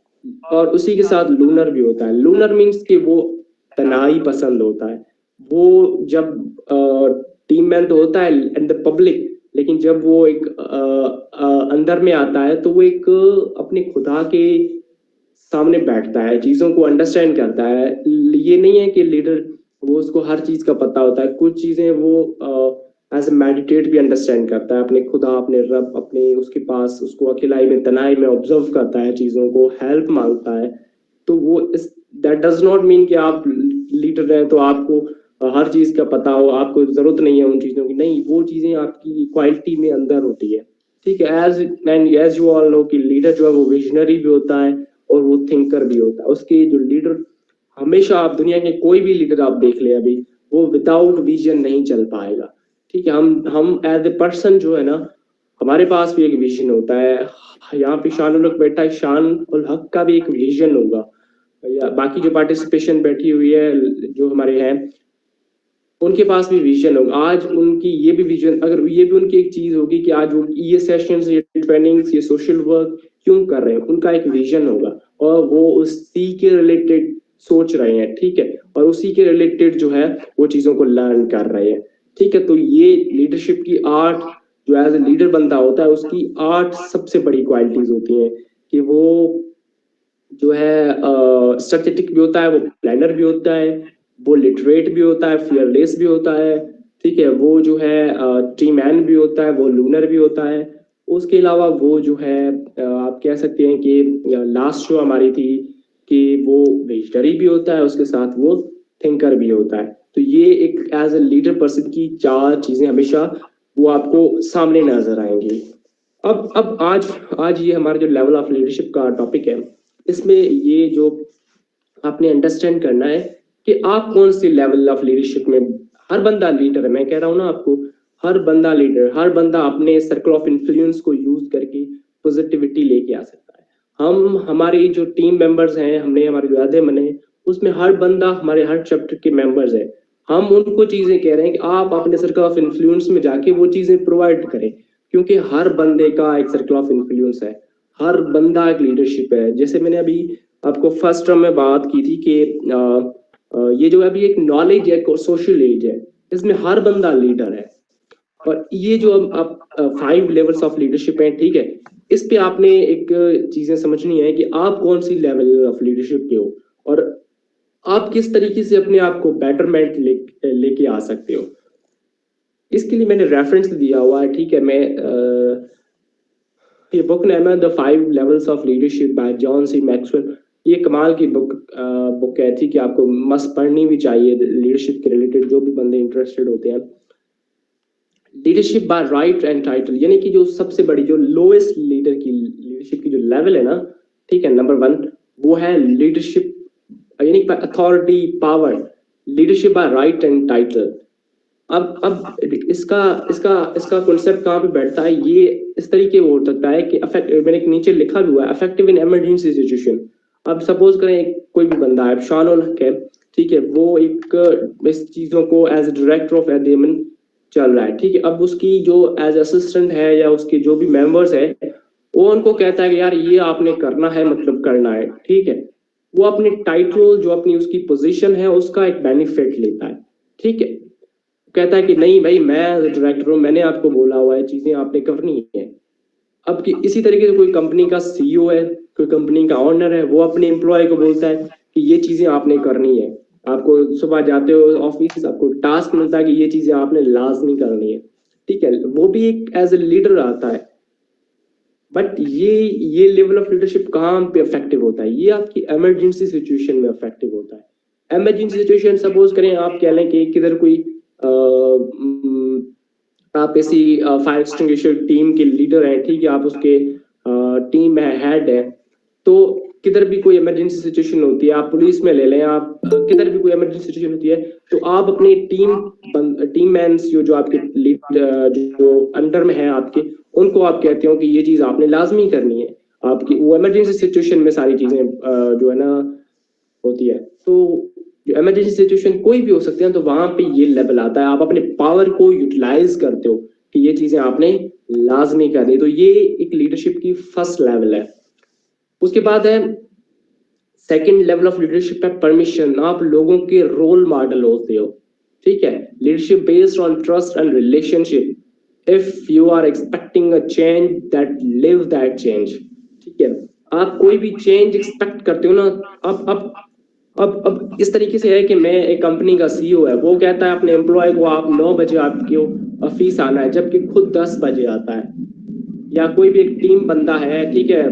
[SPEAKER 1] और उसी के साथ लूनर भी होता है। लूनर मीन्स कि वो तनाई पसंद होता है। वो जब टीम मैन तो होता है एंड द पब्लिक, लेकिन जब वो एक अंदर में आता है तो वो एक अपने खुदा के सामने बैठता है, चीजों को अंडरस्टैंड करता है। ये नहीं है कि लीडर वो उसको हर चीज का पता होता है, कुछ चीजें वो एज ए मेडिटेट भी अंडरस्टैंड करता है, अपने खुदा, अपने रब, अपने उसके पास, उसको अकेलाई में तनाई में ऑब्जर्व करता है, चीजों को हेल्प मांगता है। तो वो इस दैट डज नॉट मीन कि आप लीडर हैं तो आपको हर चीज का पता हो, आपको जरूरत नहीं है उन चीजों की, नहीं, वो चीजें आपकी क्वालिटी में अंदर होती है। ठीक है, एज यू ऑल नो कि लीडर जो है वो विजनरी भी होता है और वो थिंकर भी होता है। उसके जो लीडर, हमेशा आप दुनिया के कोई भी लीडर आप देख ले अभी, वो विदाउट विजन नहीं चल पाएगा। ठीक है, हम एज ए पर्सन जो है ना, हमारे पास भी एक विजन होता है। यहाँ पे शान उल हक बैठा है, शान उल हक का भी एक विजन होगा, या बाकी जो पार्टिसिपेशन बैठी हुई है जो हमारे हैं, उनके पास भी विजन होगा। आज उनकी ये भी विजन, अगर ये भी उनकी एक चीज होगी कि आज वो ये सेशंस, ये ट्रेनिंग्स, ये सोशल वर्क क्यों कर रहे हैं, उनका एक विजन होगा और वो उसी के रिलेटेड सोच रहे हैं, ठीक है, और उसी के रिलेटेड जो है वो चीजों को लर्न कर रहे हैं, ठीक है। तो ये लीडरशिप की 8, जो एज ए लीडर बंदा होता है उसकी 8 सबसे बड़ी क्वालिटीज होती हैं कि वो जो है स्ट्रेटेजिक भी होता है, वो प्लानर भी होता है, वो लिटरेट भी होता है, फियरलेस भी होता है, ठीक है, वो जो है टीम मैन भी होता है, वो लूनर भी होता है। उसके अलावा वो जो है आप कह सकते हैं कि लास्ट जो हमारी थी कि वो विजनरी भी होता है, उसके साथ वो थिंकर भी होता है। तो ये एक एज ए लीडर पर्सन की 4 चीजें हमेशा वो आपको सामने नजर आएंगी। अब आज आज ये हमारा जो लेवल ऑफ लीडरशिप का टॉपिक है, इसमें ये जो आपने अंडरस्टैंड करना है कि आप कौन सी लेवल ऑफ लीडरशिप में। हर बंदा लीडर है, मैं कह रहा हूं ना आपको, हर बंदा लीडर, हर बंदा अपने सर्कल ऑफ इन्फ्लुएंस को यूज करके पॉजिटिविटी लेके आ सकता है। हम हमारी जो टीम मेंबर्स हैं, हमने हमारे जो आधे बने, उसमें हर बंदा हमारे हर चैप्टर के मेंबर्स है। हम उनको चीजें कह रहे हैं कि आप अपने सर्कल ऑफ इन्फ्लुएंस में जाके वो चीजें प्रोवाइड करें, क्योंकि हर बंदे का एक सर्कल ऑफ इन्फ्लुएंस है, हर बंदा एक लीडरशिप है। जैसे मैंने अभी आपको फर्स्ट टर्म में बात की थी कि ये जो अभी एक नॉलेज है, सोशल एज है, इसमें हर बंदा लीडर है। और ये जो अब 5 लेवल्स ऑफ लीडरशिप है, ठीक है, इस पे आपने एक चीजें समझनी है कि आप कौन सी लेवल ऑफ लीडरशिप के हो और आप किस तरीके से अपने आप को बेटरमेंट लेके आ सकते हो। इसके लिए मैंने रेफरेंस दिया हुआ है, ठीक है। मैं ये बुक नेम है the 5 levels of leadership by John C Maxwell. ये कमाल की बुक है, ठीक है, आपको मस्त पढ़नी भी चाहिए लीडरशिप के रिलेटेड, जो भी बंदे इंटरेस्टेड होते हैं। Leadership by right and title, यानी कि जो सबसे बड़ी, जो लोएस्ट लीडर की लीडरशिप की जो लेवल है ना, ठीक है, नंबर 1 वो है लीडरशिप यानी authority, power, leadership by right and title. अब इसका इसका इसका कॉन्सेप्ट कहाँ पे बैठता है, ये इस तरीके हो सकता है कि मैंने एक नीचे लिखा भी हुआ है, इफेक्टिव इन इमरजेंसी सिचुएशन। अब सपोज करें कोई भी बंदा है, शान उल हक है, ठीक है, वो एक इस चीजों को एज डायरेक्टर ऑफ एडेमन चल रहा है, ठीक है। अब उसकी जो एज असिस्टेंट है या उसके जो भी मेंबर्स है, वो उनको कहता है कि यार ये आपने करना है, मतलब करना है, ठीक है। वो अपने टाइटल, जो अपनी उसकी पोजीशन है, उसका एक बेनिफिट लेता है, ठीक है। कहता है कि नहीं भाई, मैं डायरेक्टर हूँ, मैंने आपको बोला हुआ है, चीजें आपने करनी है। अब कि इसी तरीके से कोई कंपनी का सीईओ है, कोई कंपनी का ओनर है, वो अपने एम्प्लॉय को बोलता है कि ये चीजें आपने करनी है। आपको सुबह जाते हो ऑफिस, आपको टास्क मिलता है कि ये चीजें आपने लाजमी करनी है, ठीक है। वो भी एक एज ए लीडर आता है। बट ये लेवल ऑफ लीडरशिप कहाँ पे इफेक्टिव होता है, ये आपकी इमरजेंसी सिचुएशन में इफेक्टिव होता है। इमरजेंसी सिचुएशन सपोज करें, आप कह लें कि किधर कोई आप ऐसी फायर एक्सटिंग्विशर टीम के लीडर हैं, ठीक है, आप उसके टीम में हेड है, तो किधर भी कोई इमरजेंसी सिचुएशन होती है, आप पुलिस में ले लें, आप किधर भी कोई इमरजेंसी सिचुएशन होती है, तो आप अपनी टीम मैंस जो आपके लीड जो अंडर में है आपके, उनको आप कहते हो कि ये चीज आपने लाजमी करनी है। आपकी वो इमरजेंसी सिचुएशन में सारी चीजें जो है ना होती है। तो जो इमरजेंसी सिचुएशन कोई भी हो सकते हैं, तो वहां पे ये लेवल आता है, आप अपने पावर को यूटिलाइज करते हो कि ये चीजें आपने लाजमी करनी। तो ये एक लीडरशिप की फर्स्ट लेवल है। उसके बाद है सेकंड लेवल ऑफ लीडरशिप है परमिशन। आप लोगों के रोल मॉडल होते हो, ठीक है। Leadership based on trust and relationship. If you are expecting a change, that live that change, ठीक है। आप कोई भी चेंज एक्सपेक्ट करते हो ना, अब इस तरीके से है कि मैं एक कंपनी का सीईओ है, वो कहता है अपने एम्प्लॉय को आप 9 बजे आपके ऑफिस आना है, जबकि खुद 10 बजे आता है। या कोई भी एक टीम बंदा है, ठीक है,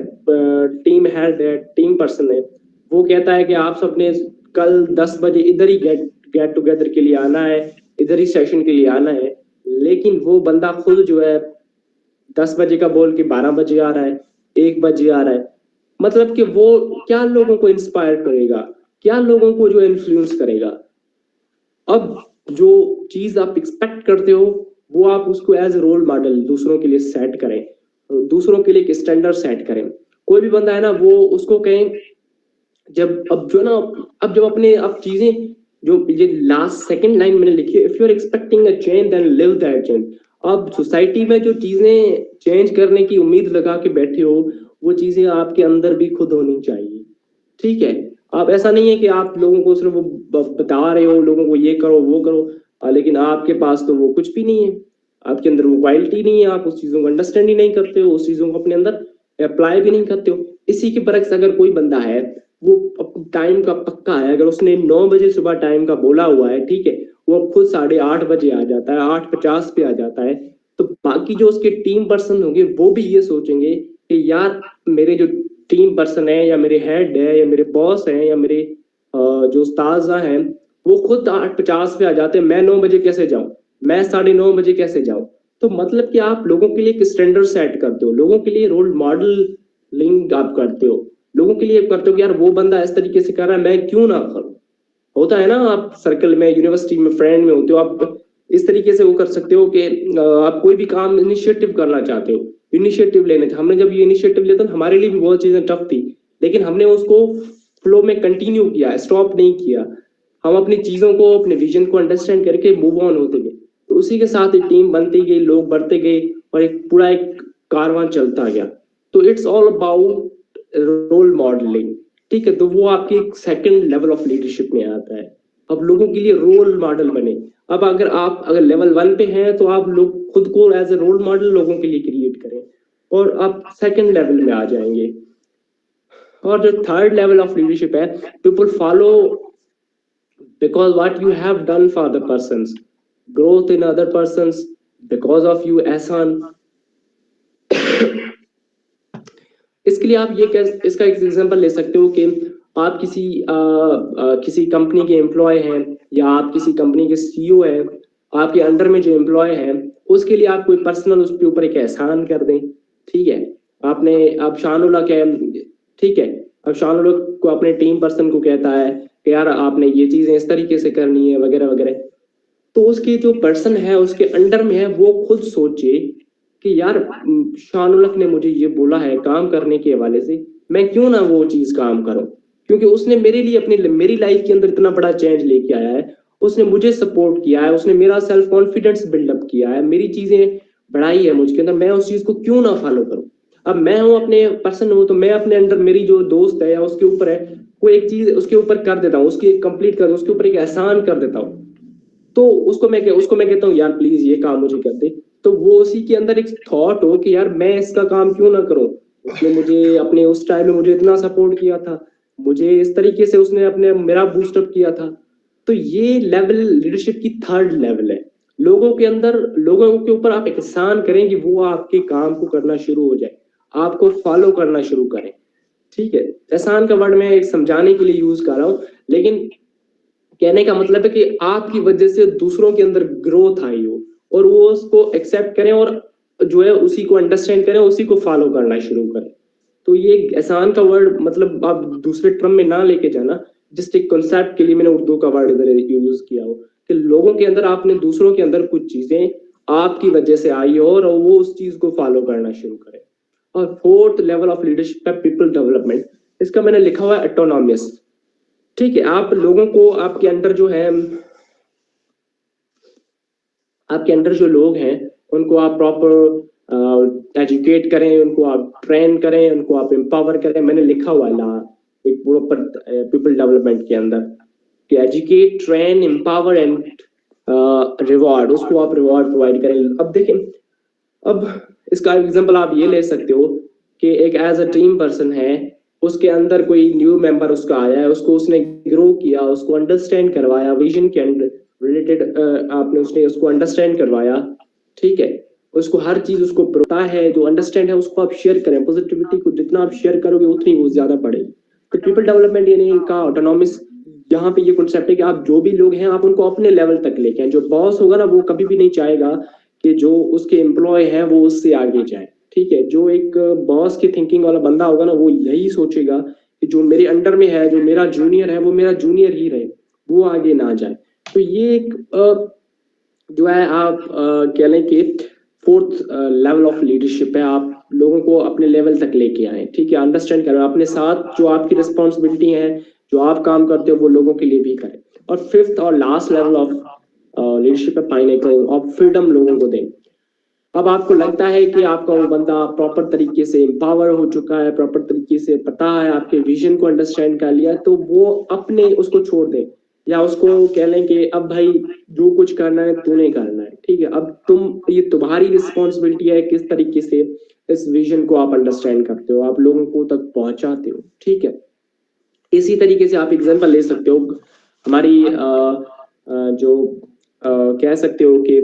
[SPEAKER 1] टीम हेड है, टीम पर्सन है, वो कहता है कि आप सबने कल 10 बजे इधर ही गेट टुगेदर के लिए आना है, इधर ही सेशन के लिए आना है, लेकिन वो बंदा खुद जो है 10 बजे का बोल के 12 बजे आ रहा है, 1 बजे आ रहा है। मतलब कि वो क्या लोगों को इंस्पायर करेगा, क्या लोगों को जो इन्फ्लुएंस करेगा। अब जो चीज आप एक्सपेक्ट करते हो वो आप उसको एज ए रोल मॉडल दूसरों के लिए सेट करें, दूसरों के लिए एक स्टैंडर्ड सेट करें। कोई भी बंदा है ना, वो उसको कहें जब अब जो ना, अब जब अपने अब चीजें जो ये लास्ट सेकंड लाइन मैंने लिखी है, if you are expecting a change then live that change. अब सोसाइटी में जो चीजें चेंज करने की उम्मीद लगा के बैठे हो, वो चीजें आपके अंदर भी खुद होनी चाहिए। ठीक है, आप ऐसा नहीं है कि आप लोगों को सिर्फ वो बता रहे हो लोगों को ये करो वो करो, लेकिन आपके पास तो वो कुछ भी नहीं है, आपके अंदर वो क्वालिटी नहीं है, आप उस चीजों को अंडरस्टैंड ही नहीं करते हो, उस चीजों को अपने अंदर अप्लाई भी नहीं करते हो। इसी के बरक्स अगर कोई बंदा है वो टाइम का पक्का है, अगर उसने 9 बजे सुबह टाइम का बोला हुआ है, ठीक है, वो खुद 8:30 बजे आ जाता है, 8:50 पे आ जाता है, तो बाकी जो उसके टीम पर्सन होंगे वो भी ये सोचेंगे कि यार मेरे जो टीम पर्सन है या मेरे हेड है या मेरे बॉस है या मेरे जो उस्ताजा हैं, वो खुद 8:50 पे आ जाते हैं, मैं 9 बजे कैसे जाऊं, मैं 9:30 बजे कैसे जाऊं। तो मतलब कि आप लोगों के लिए एक स्टैंडर्ड सेट करते हो, लोगों के लिए रोल मॉडल लिंक आप करते हो, लोगों के लिए करते हो कि यार वो बंदा इस तरीके से कर रहा है, मैं क्यों ना करूं। होता है ना, आप सर्कल में यूनिवर्सिटी में फ्रेंड में होते हो, आप इस तरीके से वो कर सकते हो कि आप कोई भी काम इनिशिएटिव करना चाहते हो, इनिशिएटिव लेने, हमने जब ये इनिशिएटिव लिया था हमारे लिए भी बहुत चीजें टफ थी, लेकिन हमने उसको फ्लो में कंटिन्यू किया, स्टॉप नहीं किया, हम अपनी चीजों को अपने विजन को अंडरस्टैंड करके मूव ऑन होते गए। तो उसी के साथ एक टीम बनती गई, लोग बढ़ते गए और एक पूरा एक कारवां चलता गया। तो it's all about role modelling. ठीक है, तो वो आपके सेकंड लेवल ऑफ लीडरशिप में आता है। अब लोगों के लिए रोल मॉडल बने। अब अगर लेवल 1 पे हैं तो आप लोग खुद को एज ए रोल मॉडल लोगों के लिए क्रिएट करें और आप सेकंड लेवल में आ जाएंगे। और जो थर्ड लेवल ऑफ लीडरशिप है, people follow because what you have done for the persons, growth in other persons because of you, एहसान। इसके लिए आप इसका एक एग्जांपल ले सकते हो कि आप किसी कंपनी के एम्प्लॉय हैं या आप किसी कंपनी के सीईओ हैं, आपके अंडर में जो एम्प्लॉय है उसके लिए आप कोई पर्सनल उसके ऊपर एक एहसान कर दें। ठीक है, आपने आप शानुला के, ठीक है, अब शानुला को अपने टीम पर्सन को कहता है कि यार आपने ये चीजें इस तरीके से करनी है वगैरह वगैरह, तो उसकी जो पर्सन है उसके अंडर में है वो खुद सोचे कि यार शानुलक ने मुझे ये बोला है काम करने के हवाले से, मैं क्यों ना वो चीज काम करूं, क्योंकि उसने मेरे लिए अपनी मेरी लाइफ के अंदर इतना बड़ा चेंज लेके आया है, उसने मुझे सपोर्ट किया है, उसने मेरा सेल्फ कॉन्फिडेंस बिल्डअप किया है, मेरी चीजें बढ़ाई है मुझके अंदर, मैं उस चीज को क्यों ना फॉलो करूं। अब मैं हूं अपने पर्सन हूं, तो मैं अपने अंदर मेरी जो दोस्त है या उसके ऊपर है कोई एक चीज उसके ऊपर कर देता हूँ, उसकी कंप्लीट कर, उसके ऊपर एक एहसान कर देता हूँ, तो उसको मैं कहता हूँ यार प्लीज ये काम मुझे कर दे। तो वो उसी के अंदर एक थॉट हो कि यार मैं इसका काम क्यों ना करूं, उसने मुझे अपने उस टाइम में मुझे इतना सपोर्ट किया था, मुझे इस तरीके से उसने अपने मेरा बूस्टअप किया था। तो ये लेवल लीडरशिप की थर्ड लेवल है। लोगों के अंदर, लोगों के ऊपर आप एहसान करें कि वो आपके काम को करना शुरू हो जाए, आपको फॉलो करना शुरू करें। ठीक है, एहसान का वर्ड मैं एक समझाने के लिए यूज कर रहा हूँ, लेकिन कहने का मतलब है कि आपकी वजह से दूसरों के अंदर ग्रोथ आई हो और वो उसको एक्सेप्ट करें और जो है उसी को अंडरस्टैंड करें, उसी को फॉलो करना शुरू करें। तो ये एहसान का वर्ड मतलब आप दूसरे टर्म में ना लेके जाना, जस्ट एक कॉन्सेप्ट के लिए मैंने उर्दू का वर्ड इधर यूज किया हो कि लोगों के अंदर, आपने दूसरों के अंदर कुछ चीजें आपकी वजह से आई हो और वो उस चीज को फॉलो करना शुरू करें। और फोर्थ लेवल ऑफ लीडरशिप है पीपल डेवलपमेंट। इसका मैंने लिखा हुआ है ऑटोनॉमियस। ठीक है, आप लोगों को आपके अंडर जो है, आपके अंडर जो लोग हैं उनको आप प्रॉपर एजुकेट करें, उनको आप ट्रेन करें, उनको आप एम्पावर करें। मैंने लिखा हुआ ला एक प्रॉपर पीपल डेवलपमेंट के अंदर कि educate, train, empower and reward, उसको आप रिवॉर्ड प्रोवाइड करें। अब देखें, अब इसका एग्जांपल आप ये ले सकते हो कि एक एज अ टीम पर्सन है, उसके अंदर कोई न्यू मेंबर उसका आया है, उसको उसने ग्रो किया, उसको अंडरस्टैंड करवाया, विजन के रिलेटेड आपने उसने उसको अंडरस्टैंड करवाया। ठीक है, उसको हर चीज उसको पता है, जो अंडरस्टैंड है उसको आप शेयर करें, पॉजिटिविटी को जितना आप शेयर करोगे उतनी वो ज्यादा बढ़ेगी। तो पीपल डेवलपमेंट यानी इनका ऑटोनॉमिस, यहाँ पे ये कॉन्सेप्ट है कि आप जो भी लोग हैं आप उनको अपने लेवल तक लेके आए। जो बॉस होगा ना वो कभी भी नहीं चाहेगा कि जो उसके एम्प्लॉय है वो उससे आगे जाए। ठीक है, जो एक बॉस की थिंकिंग वाला बंदा होगा ना वो यही सोचेगा कि जो मेरे अंडर में है, जो मेरा जूनियर है वो मेरा जूनियर ही रहे, वो आगे ना जाए। तो ये एक जो है आप कह लें कि फोर्थ लेवल ऑफ लीडरशिप है। आप लोगों को अपने लेवल तक लेके आए, ठीक है, अंडरस्टैंड करें अपने साथ जो आपकी रिस्पॉन्सिबिलिटी है, जो आप काम करते हो वो लोगों के लिए भी करें। और फिफ्थ और लास्ट लेवल ऑफ लीडरशिप है पाइनेकल ऑफ फ्रीडम लोगों को दें। अब आपको लगता है कि आपका वो बंदा प्रॉपर तरीके से एम्पावर हो चुका है, प्रॉपर तरीके से पता है, आपके विजन को अंडरस्टैंड कर लिया, तो वो अपने उसको छोड़ दे, या उसको कह लें कि अब भाई जो कुछ करना है तूने करना है, ठीक है, अब ये तुम्हारी रिस्पॉन्सिबिलिटी है किस तरीके से इस विजन को आप अंडरस्टैंड करते हो, आप लोगों को तक पहुंचाते हो, ठीक है। इसी तरीके से आप एग्जाम्पल ले सकते हो हमारी जो कह सकते हो कि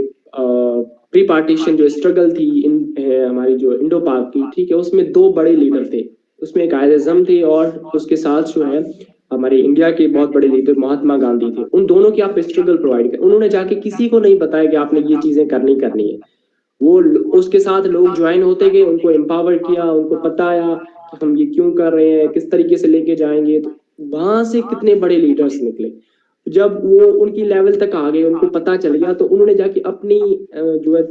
[SPEAKER 1] प्री पार्टीशन जो स्ट्रगल थी इन हमारी जो इंडो पाक की, ठीक है, उसमें दो बड़े लीडर थे। उसमें कायद आज़म थे और उसके साथ जो है हमारे इंडिया के बहुत बड़े लीडर महात्मा गांधी थे। उन दोनों की आप स्ट्रगल प्रोवाइड कर, उन्होंने जाके किसी को नहीं बताया कि आपने ये चीजें करनी है। वो उसके साथ लोग ज्वाइन होते गए, उनको एम्पावर किया, उनको बताया कि हम ये क्यों कर रहे हैं, किस तरीके से लेके जाएंगे, तो वहां से कितने बड़े लीडर्स निकले। जब वो उनकी लेवल तक आ गए, उनको पता चल गया, तो उन्होंने जाके अपनी जो है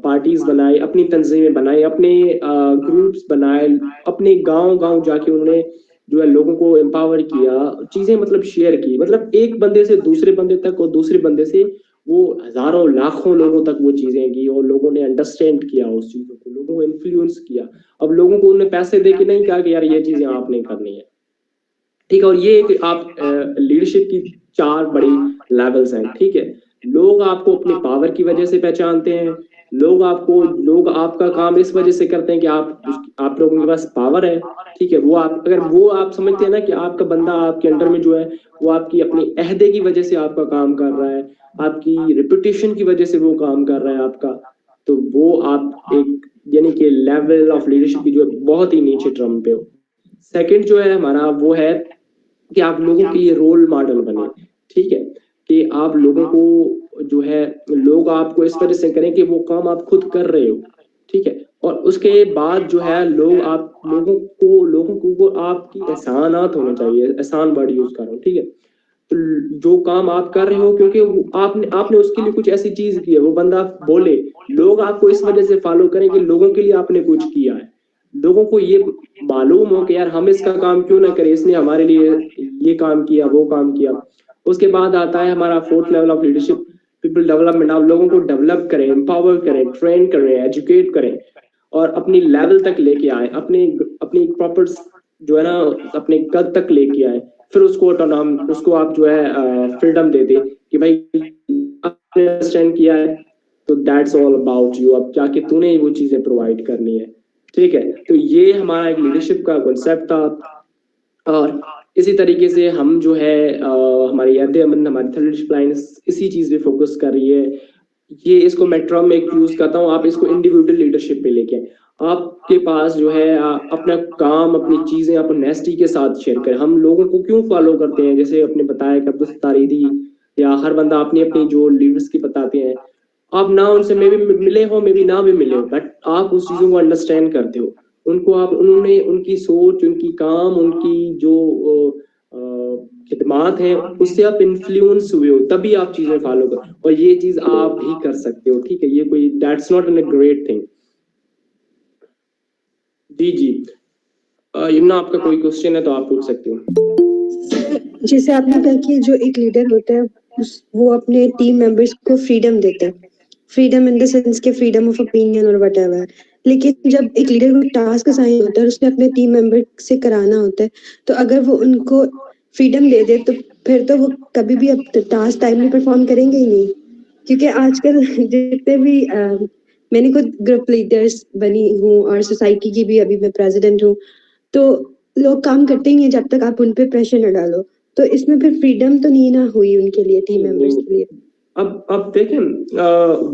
[SPEAKER 1] पार्टीज बनाई, अपनी तंजीमें बनाई, अपने ग्रुप्स बनाए, अपने गांव गांव जाके उन्होंने जो है लोगों को एम्पावर किया, चीजें मतलब शेयर की, मतलब एक बंदे से दूसरे बंदे तक और दूसरे बंदे से वो हजारों लाखों लोगों तक वो चीजें की, और लोगों ने अंडरस्टैंड किया उस चीजों को, लोगों को इन्फ्लुएंस किया। अब लोगों को उन्होंने पैसे दे के नहीं कहा कि यार ये चीजें आपने करनी है, ठीक है। और ये एक आप लीडरशिप की चार बड़ी लेवल्स हैं, ठीक है। लोग आपको अपने पावर की वजह से पहचानते हैं, लोग आपका काम इस वजह से करते हैं कि आप लोगों के पास पावर है, ठीक है। अगर वो आप समझते हैं ना कि आपका बंदा आपके अंडर में जो है वो आपकी अपनी अहदे की वजह से आपका काम कर रहा है, आपकी रिपुटेशन की वजह से वो काम कर रहा है आपका, तो वो आप एक यानी कि लेवल ऑफ लीडरशिप की जो है बहुत ही नीचे ड्रम पे हो। सेकंड जो है हमारा वो है कि आप लोगों के लिए रोल मॉडल बने, ठीक है, कि आप लोगों को जो है लोग आपको इस वजह से करें कि वो काम आप खुद कर रहे हो, ठीक है। और उसके बाद जो है लोगों को वो आपकी एहसानात होने चाहिए, एहसान वर्ड यूज कर रहा हूँ, ठीक है। तो जो काम आप कर रहे हो क्योंकि आपने आपने उसके लिए कुछ ऐसी चीज की है, वो बंदा बोले, लोग आपको इस वजह से फॉलो करें कि लोगों के लिए आपने कुछ किया है, लोगों को ये मालूम हो कि यार हम इसका काम क्यों ना करें, इसने हमारे लिए ये काम किया, वो काम किया। उसके बाद आता है हमारा fourth level of leadership, people development. आप लोगों को डेवलप करें, एम्पावर करें, ट्रेन करें, एजुकेट करें, और अपनी लेवल तक लेके आए, अपने अपनी प्रॉपर जो है ना अपने कद तक लेके आए। फिर उसको आप जो है फ्रीडम दे दे कि भाई आपने अंडरस्टैंड किया है, तो दैट्स ऑल अबाउट यू, अब जाके तूने वो चीजें प्रोवाइड करनी है, ठीक है। तो ये हमारा एक लीडरशिप का कॉन्सेप्ट था। और इसी तरीके से हम जो है हमारी अमन, हमारी थर्ड लीडरशिप लाइन इसी चीज पे फोकस कर रही है। ये इसको मैं टर्म में यूज करता हूँ, आप इसको इंडिविजुअल लीडरशिप पे लेके आए। आपके पास जो है अपना काम, अपनी चीजें आप नेस्टी के साथ शेयर करें। हम लोगों को क्यों फॉलो करते हैं, जैसे आपने बताया कि अब्दुल सत्तार ईदी या हर बंदा अपनी अपनी जो लीडर्स की बताते हैं, आप ना उनसे मे भी मिले हो, मे भी ना भी मिले हो, बट आप उस चीजों को अंडरस्टैंड करते हो, उनको आप उन्होंने उनकी सोच, उनकी काम, उनकी जो खिदमात है, उससे आप इन्फ्लुएंस हुए हो, तभी आप चीजें फॉलो कर, और ये चीज आप भी कर सकते हो, ठीक है। ये कोई that's not an great thing. जी जी, यमुना आपका कोई क्वेश्चन है तो आप पूछ सकते हो।
[SPEAKER 2] जैसे आपने कहा कि जो एक लीडर होता है वो अपने टीम मेंबर्स को फ्रीडम देता है, फ्रीडम इन द सेंस के फ्रीडम ऑफ ओपिनियन और व्हाटएवर। लेकिन जब एक लीडर को टास्क असाइन होता है, उसने अपने टीम मेंबर से कराना होता है, तो अगर वो उनको फ्रीडम दे दे तो फिर तो वो कभी भी अब टास्क टाइमली परफॉर्म करेंगे ही नहीं। क्योंकि आजकल जितने भी मैंने खुद ग्रुप लीडर्स बनी हूँ और सोसाइटी की भी अभी मैं प्रेसिडेंट हूँ, तो लोग काम करते ही नहीं जब तक आप उन पे प्रेशर न डालो। तो इसमें फिर फ्रीडम तो नहीं ना हुई उनके लिए, टीम मेंबर्स के लिए।
[SPEAKER 1] अब देखें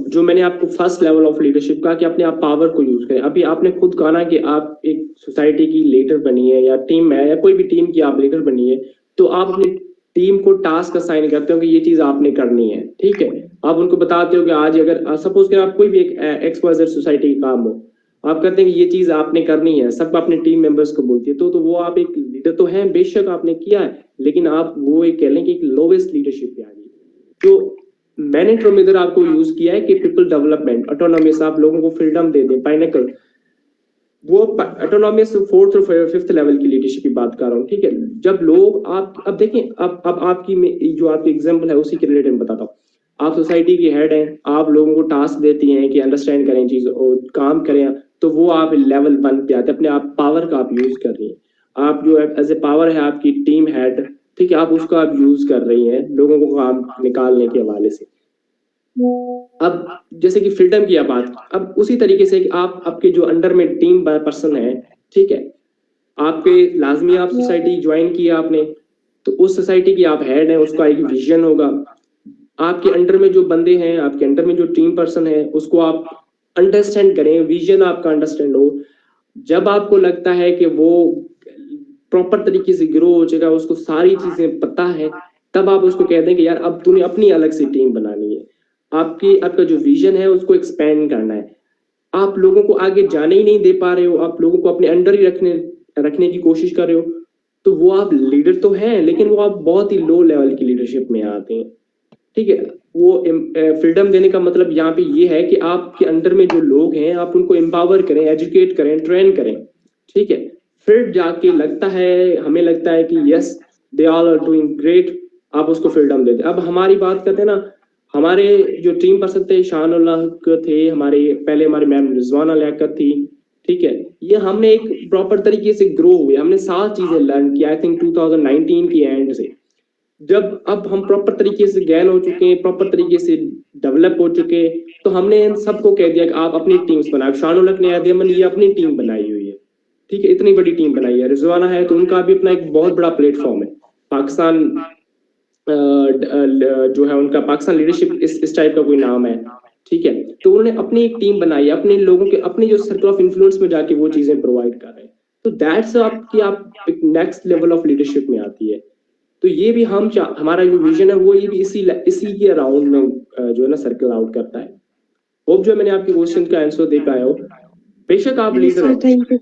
[SPEAKER 1] जो मैंने आपको फर्स्ट लेवल ऑफ लीडरशिप कहा कि अपने आप पावर को यूज करें। अभी आपने खुद कहा ना कि आप एक सोसाइटी की लीडर बनी है, या टीम है, या कोई भी टीम की आप लीडर बनी है, तो आप अपनी टीम को टास्क असाइन करते हो कि ये चीज आपने करनी है, ठीक है। आप उनको बताते हो कि आज अगर सपोज कि आप कोई भी एक एक्सवाइजेड सोसाइटी का काम हो, आप कहते हैं कि ये चीज आपने करनी है, सब अपने टीम मेंबर्स को बोलती है, तो वो आप एक लीडर तो हैं, बेशक आपने किया है, लेकिन आप वो एक कह लें कि एक लोवेस्ट लीडरशिप पे आ गई। जो मैंने टर्म इधर आपको यूज किया है कि पीपल डेवलपमेंट, ऑटोनॉमिस, आप लोगों को फ्रीडम दे दें, पाइनेकल, वो ऑटोनॉमिस फोर्थ और फिफ्थ लेवल की लीडरशिप की बात कर रहा हूँ, ठीक है। जब लोग आप अब देखें, अब आपकी जो आपकी एग्जांपल है उसी के रिलेटेड में बताता हूँ। आप सोसाइटी की हेड हैं, आप लोगों को टास्क देती हैं कि अंडरस्टैंड करें चीज और काम करें, तो वो आप लेवल 1 पे आते हैं, अपने आप पावर का आप यूज कर रही हैं। आप जो एज ए पावर है आपकी टीम हेड, ठीक है, आप उसका आप यूज कर रही हैं लोगों को काम निकालने के हवाले से। अब जैसे कि फ्रीडम की आप बात, अब उसी तरीके से कि आप आपके जो अंडर में टीम पर्सन है, ठीक है, आपके लाजमी आप सोसाइटी ज्वाइन किया आपने, तो उस सोसाइटी की आप हेड है, उसका एक विजन होगा। आपके अंडर में जो बंदे हैं, आपके अंडर में जो टीम पर्सन है, उसको आप अंडरस्टैंड करें, विजन आपका अंडरस्टैंड हो। जब आपको लगता है कि वो प्रॉपर तरीके से ग्रो हो जाएगा, उसको सारी चीजें पता है, तब आप उसको कह दें कि यार अब तूने अपनी अलग से टीम बनानी है, आपका जो विजन है उसको एक्सपेंड करना है। आप लोगों को आगे जाने ही नहीं दे पा रहे हो, आप लोगों को अपने अंडर ही रखने की कोशिश कर रहे हो, तो वो आप लीडर तो हैं, लेकिन वो आप बहुत ही लो लेवल की लीडरशिप में आते हैं, ठीक है। वो फ्रीडम देने का मतलब यहाँ पे ये है कि आपके अंडर में जो लोग हैं आप उनको एम्पावर करें, एजुकेट करें, ट्रेन करें, ठीक है। फिर जाके लगता है, हमें लगता है कि yes they all are doing great, आप उसको फ्रीडम दे दें। अब हमारी बात करते हैं ना, हमारे जो टीम पर्सन थे, शानुल्लाह थे हमारे, पहले हमारी मैम रिजवाना लियाकत थी, ठीक है। ये हमने एक प्रॉपर तरीके से ग्रो हुए, हमने 7 चीजें लर्न की आई थिंक 2019 की एंड से। जब अब हम प्रॉपर तरीके से ज्ञान हो चुके हैं, प्रॉपर तरीके से डेवलप हो चुके हैं, तो हमने इन सबको कह दिया कि आप अपनी टीम्स बनाओ। शानुलक ने अदयमन ये अपनी टीम बनाई हुई है, ठीक है, इतनी बड़ी टीम बनाई है। रिजवाना है तो उनका भी अपना एक बहुत बड़ा प्लेटफॉर्म है, पाकिस्तान जो है उनका पाकिस्तान लीडरशिप इस टाइप का कोई नाम है, ठीक है। तो उन्होंने अपनी एक टीम बनाई है, अपने लोगों के अपने जो सर्कल ऑफ इन्फ्लुएंस में जाके वो चीजें प्रोवाइड कर रहे हैं, तो दैट्स आपकी आप एक नेक्स्ट लेवल ऑफ लीडरशिप में आती है। तो ये भी हमारा जो विजन है वो ये भी इसी के अराउंड में जो है ना सर्कल आउट करता है। होप जो मैंने आपके क्वेश्चन का आंसर दे पाया हो। बेशक आप
[SPEAKER 2] Yes,
[SPEAKER 1] लीडर
[SPEAKER 2] sir,
[SPEAKER 1] हैं,
[SPEAKER 2] thank you.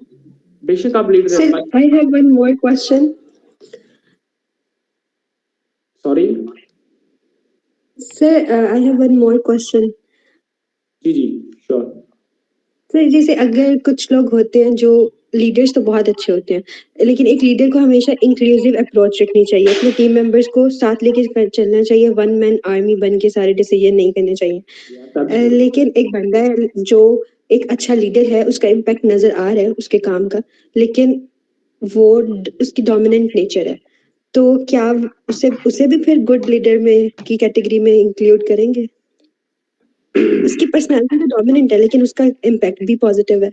[SPEAKER 1] बेशक आप लीडर
[SPEAKER 2] Sir,
[SPEAKER 1] हैं।
[SPEAKER 2] I have one more question.
[SPEAKER 1] Sorry
[SPEAKER 2] Sir, I have one more question.
[SPEAKER 1] जी जी श्योर।
[SPEAKER 2] सर जैसे अगर कुछ लोग होते हैं जो लीडर्स तो बहुत अच्छे होते हैं, लेकिन एक लीडर को हमेशा इंक्लूसिव अप्रोच रखनी चाहिए, अपने टीम मेंबर्स को साथ लेके चलना चाहिए, वन मैन आर्मी बन के सारे डिसीजन नहीं करने चाहिए। लेकिन एक बंदा है जो एक अच्छा लीडर है, उसका इम्पैक्ट नजर आ रहा है उसके काम का, लेकिन वो उसकी डोमिनेंट नेचर है, तो क्या उसे उसे भी फिर गुड लीडर में की कैटेगरी में इंक्लूड करेंगे? उसकी पर्सनालिटी तो डोमिनेंट है लेकिन उसका इम्पैक्ट भी पॉजिटिव है।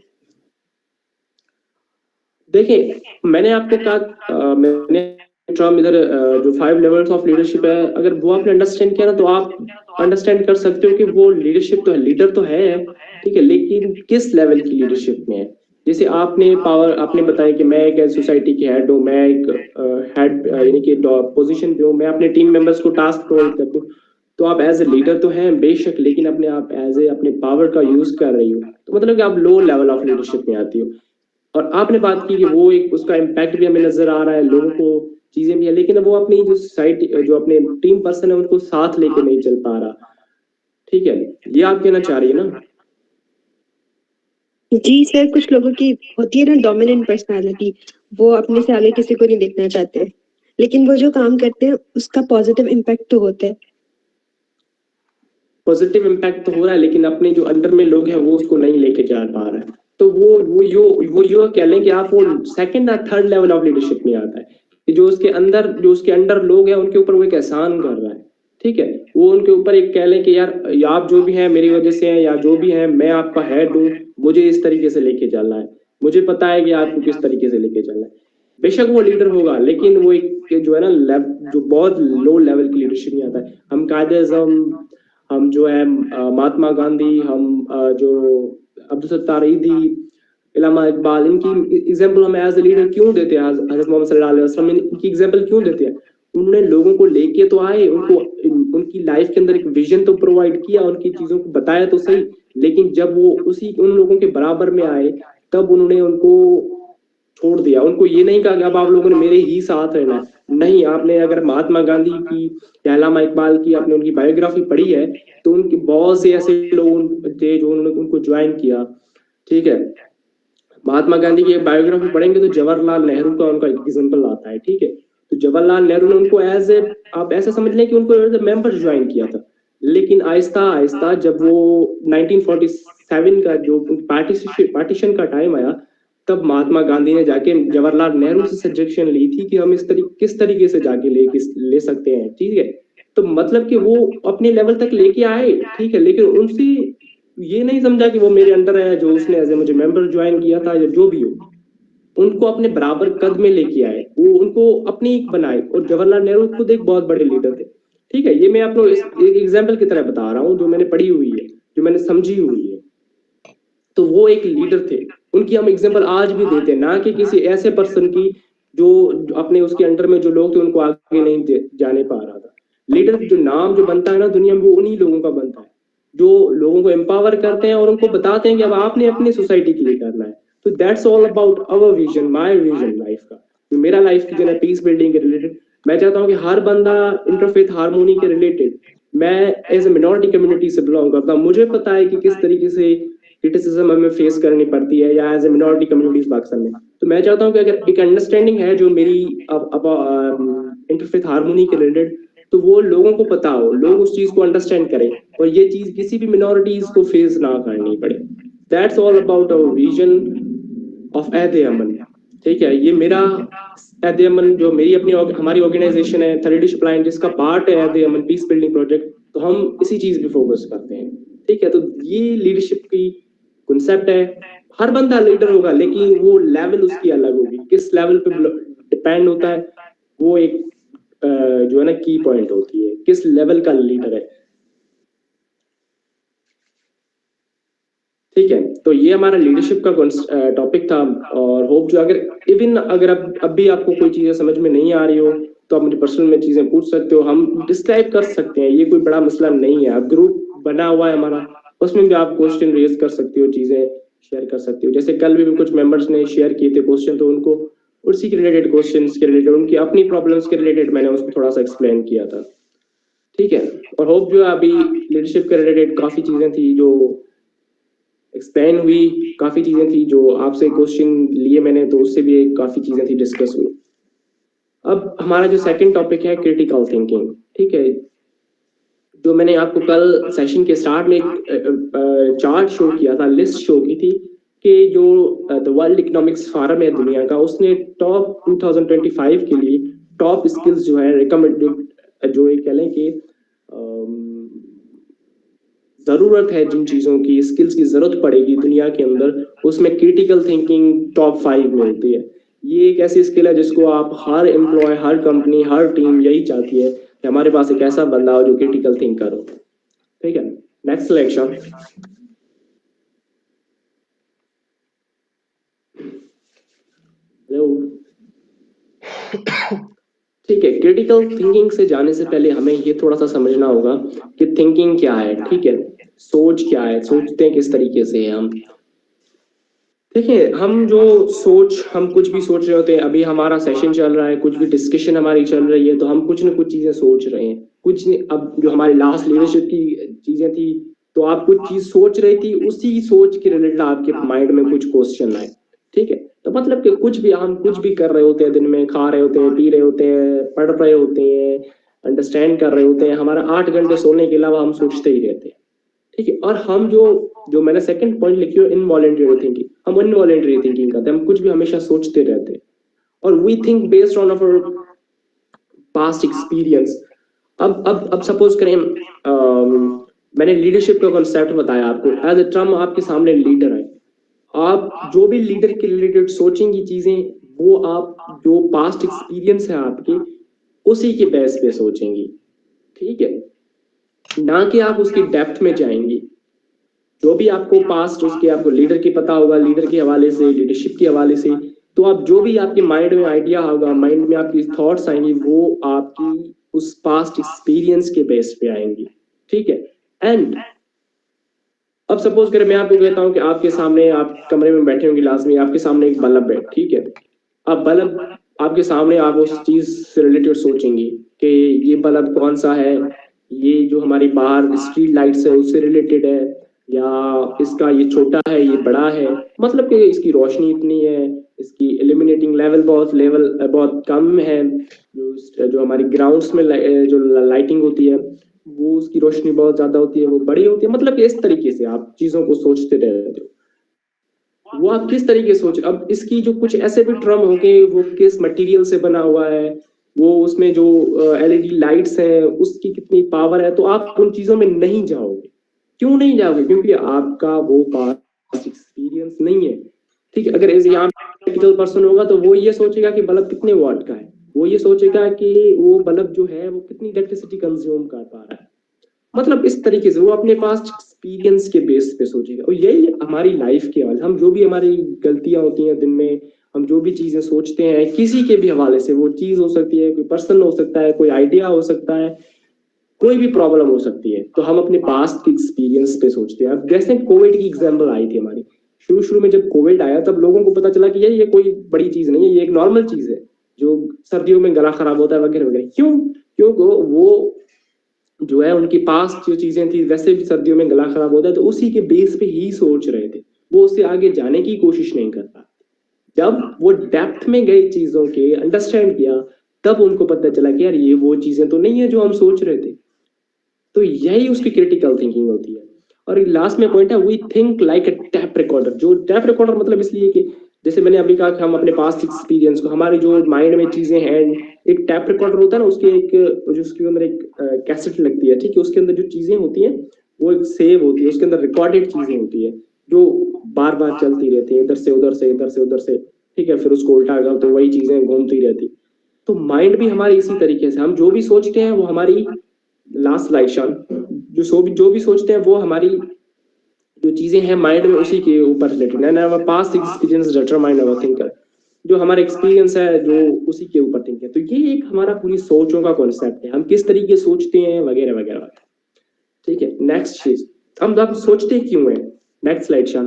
[SPEAKER 1] देखिए मैंने आपको कहा मैंने टर्म इधर जो 5 लेवल्स ऑफ लीडरशिप है, अगर वो आपने अंडरस्टैंड किया ना, तो आप अंडरस्टैंड कर सकते हो कि वो लीडरशिप तो है, लीडर तो है, ठीक है, लेकिन किस लेवल की लीडरशिप में है। जैसे आपने पावर आपने बताया कि मैं एक सोसाइटी की हेड हूँ, मैं एक हेड यानी कि पोजीशन पे हूँ, मैं अपने टीम मेंबर्स को टास्क प्रोवाइड करता हूँ, तो आप एज ए लीडर तो हैं बेशक, लेकिन अपने आप एज ए अपने पावर का यूज कर रही हो, तो मतलब कि आप लो लेवल ऑफ लीडरशिप में आती हो। और आपने बात की कि वो एक उसका इम्पैक्ट भी हमें नजर आ रहा है, लोगों को चीजें भी है, लेकिन वो अपनी जो सोसाइटी जो अपने टीम पर्सन है उनको साथ लेके नहीं चल पा रहा, ठीक है, ये आप कहना चाह रही है ना।
[SPEAKER 2] जी सर, कुछ लोगों की होती है ना डोमिनेंट पर्सनालिटी, वो अपने से आगे किसी को नहीं देखना चाहते, लेकिन वो जो काम करते हैं उसका पॉजिटिव इम्पैक्ट तो होता है।
[SPEAKER 1] पॉजिटिव इम्पैक्ट तो हो रहा है, लेकिन अपने जो अंडर में लोग हैं वो उसको नहीं लेके जा पा रहे हैं, तो वो यो कह लें कि आप वो सेकंड और थर्ड लेवल ऑफ लीडरशिप में आता है कि जो उसके अंडर लोग हैं उनके ऊपर वो एक एहसान कर रहा है, ठीक है, वो उनके ऊपर एक कह लें कि यार आप जो भी हैं मेरी वजह से हैं, या जो भी हैं मैं आपका हेड हूँ, मुझे इस तरीके से लेके चलना है, मुझे पता है कि आपको किस तरीके से लेके चलना है। बेशक वो लीडर होगा, लेकिन वो एक जो है ना जो बहुत लो लेवल की लीडरशिप नहीं आता है। हम कायदे-ए-आज़म, हम जो है महात्मा गांधी, हम जो अब्दुल सत्तार ईदी, इलामा इकबाल, इनकी एग्जाम्पल हम एज ए लीडर क्यों देते हैं, हजरत मोहम्मद सल्लल्लाहु अलैहि वसल्लम इनकी एग्जाम्पल क्यों देते हैं। उन्होंने लोगों को लेके तो आए, उनको उनकी लाइफ के अंदर एक विजन तो प्रोवाइड किया, उनकी चीजों को बताया तो सही, लेकिन जब वो उन लोगों के बराबर में आए तब उन्होंने उनको छोड़ दिया, उनको ये नहीं कहा कि अब आप लोगों ने मेरे ही साथ रहना है, नहीं, आपने अगर महात्मा गांधी की या अल्लामा इकबाल की आपने उनकी बायोग्राफी पढ़ी है तो उनके बहुत से ऐसे लोग थे जो उन्होंने उनको ज्वाइन किया, ठीक है। महात्मा गांधी की बायोग्राफी पढ़ेंगे तो जवाहरलाल नेहरू का उनका एग्जाम्पल आता है, ठीक है। तो जवाहरलाल नेहरू ने उनको एज ए, आप ऐसा समझ लें कि उनको एज ए मेंबर ज्वाइन किया था, लेकिन आहिस्ता आहिस्ता जब वो 1947 का जो पार्टीशन का टाइम आया, तब महात्मा गांधी ने जाके जवाहरलाल नेहरू से सजेशन ली थी कि हम किस तरीके से जाके ले सकते हैं, ठीक है। तो मतलब कि वो अपने लेवल तक लेके आए, ठीक है, लेकिन उनसे ये नहीं समझा कि वो मेरे अंडर है, जो उसने एज ए मुझे मेंबर ज्वाइन किया था या जो भी हो, उनको अपने बराबर कद में लेके आए, वो उनको अपनी एक बनाए। और जवाहरलाल नेहरू खुद एक बहुत बड़े लीडर थे, ठीक है। ये मैं आपको एक एग्जाम्पल की तरह बता रहा हूँ जो मैंने पढ़ी हुई है, जो मैंने समझी हुई है। तो वो एक लीडर थे, उनकी हम एग्जाम्पल आज भी देते हैं, ना कि किसी ऐसे पर्सन की जो अपने उसके अंडर में जो लोग थे उनको आगे नहीं जाने पा रहा था। लीडर जो नाम जो बनता है ना दुनिया में, वो उन्हीं लोगों का बनता है जो लोगों को एम्पावर करते हैं और उनको बताते हैं कि अब आपने अपनी सोसाइटी के लिए करना है। तो that's all about our vision, my vision life का, जो मेरा लाइफ विजन है पीस बिल्डिंग के रिलेटेड। मैं चाहता हूँ कि हर बंदा इंटरफेथ हार्मोनी के रिलेटेड, मैं एज ए मिनॉरिटी कम्युनिटी से बिलोंग करता हूँ, मुझे पता है कि किस तरीके से क्रिटिसिज्म हमें फेस करनी पड़ती है या as a minority communities Pakistan में। तो मैं चाहता हूँ कि अगर एक अंडरस्टैंडिंग है जो मेरी अब इंटरफेथ हार्मोनी के रिलेटेड, तो वो लोगों को पता हो, लोग उस चीज को अंडरस्टैंड करें और ये चीज किसी भी मिनॉरिटीज को फेस ना करनी पड़े। That's all about our vision of एहद अमन, ठीक है। ये मेरा एहद अमन जो मेरी अपनी हमारी ऑर्गेनाइजेशन है थर्ड डिसिप्लिन, जिसका पार्ट है एहद अमन पीस बिल्डिंग प्रोजेक्ट, तो हम इसी चीज पे फोकस करते हैं, ठीक है। तो ये लीडरशिप की कॉन्सेप्ट है। हर बंदा लीडर होगा लेकिन वो लेवल उसकी अलग होगी, किस लेवल पे डिपेंड होता है, वो एक जो है ना की पॉइंट होती है, किस लेवल का लीडर है, ठीक है। तो ये हमारा लीडरशिप का टॉपिक था। और होप जो अगर अब भी आपको कोई चीजें समझ में नहीं आ रही हो तो आप मुझे पर्सनल में चीजें पूछ सकते हो, हम डिस्क्राइब कर सकते हैं, ये कोई बड़ा मसला नहीं है। ग्रुप बना हुआ है हमारा, उसमें भी आप क्वेश्चन रेज कर सकते हो, चीजें शेयर कर सकते हो। जैसे कल भी कुछ मेंबर्स ने शेयर किए थे क्वेश्चन, तो उनको उसी के रिलेटेड क्वेश्चन के रिलेटेड उनकी अपनी प्रॉब्लम्स के रिलेटेड मैंने उसको थोड़ा सा एक्सप्लेन किया था, ठीक है। और होप जो अभी लीडरशिप के रिलेटेड काफी चीजें थी जो एक्सप्लेन हुई, काफी चीजें थी जो आपसे क्वेश्चन लिए मैंने, तो उससे भी काफी चीजें थी डिस्कस हुई। अब हमारा जो सेकंड टॉपिक है क्रिटिकल थिंकिंग, ठीक है। जो मैंने आपको कल सेशन के स्टार्ट में एक चार्ट शो किया था, लिस्ट शो की थी कि जो द वर्ल्ड इकोनॉमिक्स फोरम है दुनिया का, उसने टॉप 2025 के लिए टॉप स्किल्स जो है रिकमेंड, जो ये कह लें कि जरूरत है, जिन चीजों की स्किल्स की जरूरत पड़ेगी दुनिया के अंदर, उसमें क्रिटिकल थिंकिंग टॉप 5 में होती है। ये एक ऐसी स्किल है जिसको आप हर एम्प्लॉय, हर कंपनी, हर टीम यही चाहती है कि हमारे पास एक ऐसा बंदा हो जो क्रिटिकल थिंकर हो, ठीक है। Next selection. हेलो, ठीक है। क्रिटिकल थिंकिंग से जाने से पहले हमें ये थोड़ा सा समझना होगा कि थिंकिंग क्या है, ठीक है। सोच क्या है, सोचते हैं किस तरीके से हम। देखिए, हम कुछ भी सोच रहे होते हैं, अभी हमारा सेशन चल रहा है, कुछ भी डिस्कशन हमारी चल रही है, तो हम कुछ ना कुछ चीजें सोच रहे हैं, कुछ नहीं। अब जो हमारी लास्ट लीडरशिप की चीजें थी, तो आप कुछ चीज सोच रही थी, उसी सोच के रिलेटेड आपके माइंड में कुछ क्वेश्चन आए, ठीक है। तो मतलब कि हम कुछ भी कर रहे होते हैं, दिन में खा रहे होते हैं, पी रहे होते हैं, पढ़ रहे होते हैं, अंडरस्टैंड कर रहे होते हैं, हमारा 8 घंटे सोने के अलावा हम सोचते ही रहते हैं, ठीक है। और हम जो जो मैंने सेकंड पॉइंट लिखी है इनवॉलेंटरी थिंकिंग, हम इनवॉलेंटरी थिंकिंग करते हैं, हम कुछ भी हमेशा सोचते रहते हैं और we think based on our past experience. अब सपोज करें, मैंने लीडरशिप का कॉन्सेप्ट बताया आपको, एज ए टर्म आपके सामने लीडर है। आप जो भी लीडर के रिलेटेड सोचेंगी चीजें, वो आप जो पास्ट एक्सपीरियंस है आपके, उसी के बेस पे सोचेंगी, ठीक है, ना कि आप उसकी डेप्थ में जाएंगी। जो भी आपको पास्ट उसके आपको लीडर की पता होगा, लीडर के हवाले से, लीडरशिप के हवाले से, तो आप जो भी आपके माइंड में आइडिया होगा, माइंड में आपकी थॉट्स आएंगी, वो आपकी उस पास्ट एक्सपीरियंस के बेस पे आएंगी, ठीक है। एंड अब सपोज करें मैं आपको कहता हूं कि आपके सामने, आप कमरे में बैठे होंगे, लाजमी आपके सामने एक बल्ब है, ठीक है। अब बल्ब आपके सामने आप उस चीज से रिलेटेड सोचेंगे कि ये बल्ब कौन सा है, ये जो हमारी बाहर स्ट्रीट लाइट्स है उससे रिलेटेड है, या इसका ये छोटा है ये बड़ा है, मतलब कि इसकी रोशनी इतनी है, इसकी इल्यूमिनेटिंग लेवल बहुत कम है, जो हमारी ग्राउंड्स में जो लाइटिंग होती है वो उसकी रोशनी बहुत ज्यादा होती है, वो बड़ी होती है। मतलब कि इस तरीके से आप चीजों को सोचते रहते हो। वो आप किस तरीके से सोच, अब इसकी जो कुछ ऐसे भी टर्म होंगे, वो किस मटेरियल से बना हुआ है, वो उसमें जो एलईडी लाइट्स है उसकी कितनी पावर है, तो आप उन चीजों में नहीं जाओगे। क्यों नहीं जाओगे? क्योंकि आपका वो पास्ट एक्सपीरियंस नहीं है। ठीक है, अगर यहाँ प्रैक्टिकल पर्सन होगा तो वो ये सोचेगा कि बल्ब कितने वाट का है, वो ये सोचेगा कि वो बल्ब जो है वो कितनी इलेक्ट्रिसिटी कंज्यूम कर पा रहा है। मतलब इस तरीके से वो अपने पास एक्सपीरियंस के बेस पे सोचेगा। और यही हमारी लाइफ के हवाले, हम जो भी हमारी गलतियां होती हैं दिन में, हम जो भी चीजें सोचते हैं किसी के भी हवाले से, वो चीज हो सकती है, कोई पर्सन हो सकता है, कोई आइडिया हो सकता है, कोई भी प्रॉब्लम हो सकती है, तो हम अपने पास्ट के एक्सपीरियंस पे सोचते हैं। अब जैसे कोविड की एग्जाम्पल आई थी हमारी, शुरू शुरू में जब कोविड आया तब लोगों को पता चला कि ये कोई बड़ी चीज नहीं है, ये एक नॉर्मल चीज है, जो सर्दियों में गला खराब होता है वगैरह वगैरह। क्यों? क्योंकि वो जो है उनकी पास जो चीजें थी, वैसे भी सर्दियों में गला खराब होता है, तो उसी के बेस पे ही सोच रहे थे, वो उससे आगे जाने की कोशिश नहीं कर पाते। जब वो डेप्थ में गए चीजों के, अंडरस्टैंड किया, तब उनको पता चला कि यार ये वो चीजें तो नहीं है जो हम सोच रहे थे। तो यही उसकी क्रिटिकल थिंकिंग होती है। और लास्ट में पॉइंट है, we think like a tape recorder. जो टैप रिकॉर्डर मतलब इसलिए कि जैसे मैंने अभी कहा कि हम अपने पास्ट एक्सपीरियंस को, हमारे जो माइंड में चीजें हैं, एक टैप रिकॉर्डर होता है ना, उसके एक जो उसके अंदर एक कैसेट लगती है, ठीक है, उसके अंदर जो चीजें होती हैं वो एक सेव होती है, उसके अंदर रिकॉर्डेड चीजें होती है जो बार बार चलती रहती है, इधर से उधर से इधर से उधर से, ठीक है, फिर उसको उल्टा कर तो वही चीजें घूमती रहती। तो माइंड भी हमारी इसी तरीके से, हम जो भी सोचते हैं वो हमारी, लास्ट स्लाइड शान, जो भी सोचते हैं वो हमारी जो चीजें हैं माइंड में उसी के ऊपर रिलेटेड है ना। पास्ट एक्सपीरियंस डिटरमाइन अवर थिंकर, जो हमारा एक्सपीरियंस है जो उसी के ऊपर थिंक है। तो ये एक हमारा पूरी सोचों का कॉन्सेप्ट है, हम किस तरीके सोचते हैं वगैरह वगैरह। ठीक है, नेक्स्ट चीज, हम सोचते क्यों है। नेक्स्ट स्लाइड शान,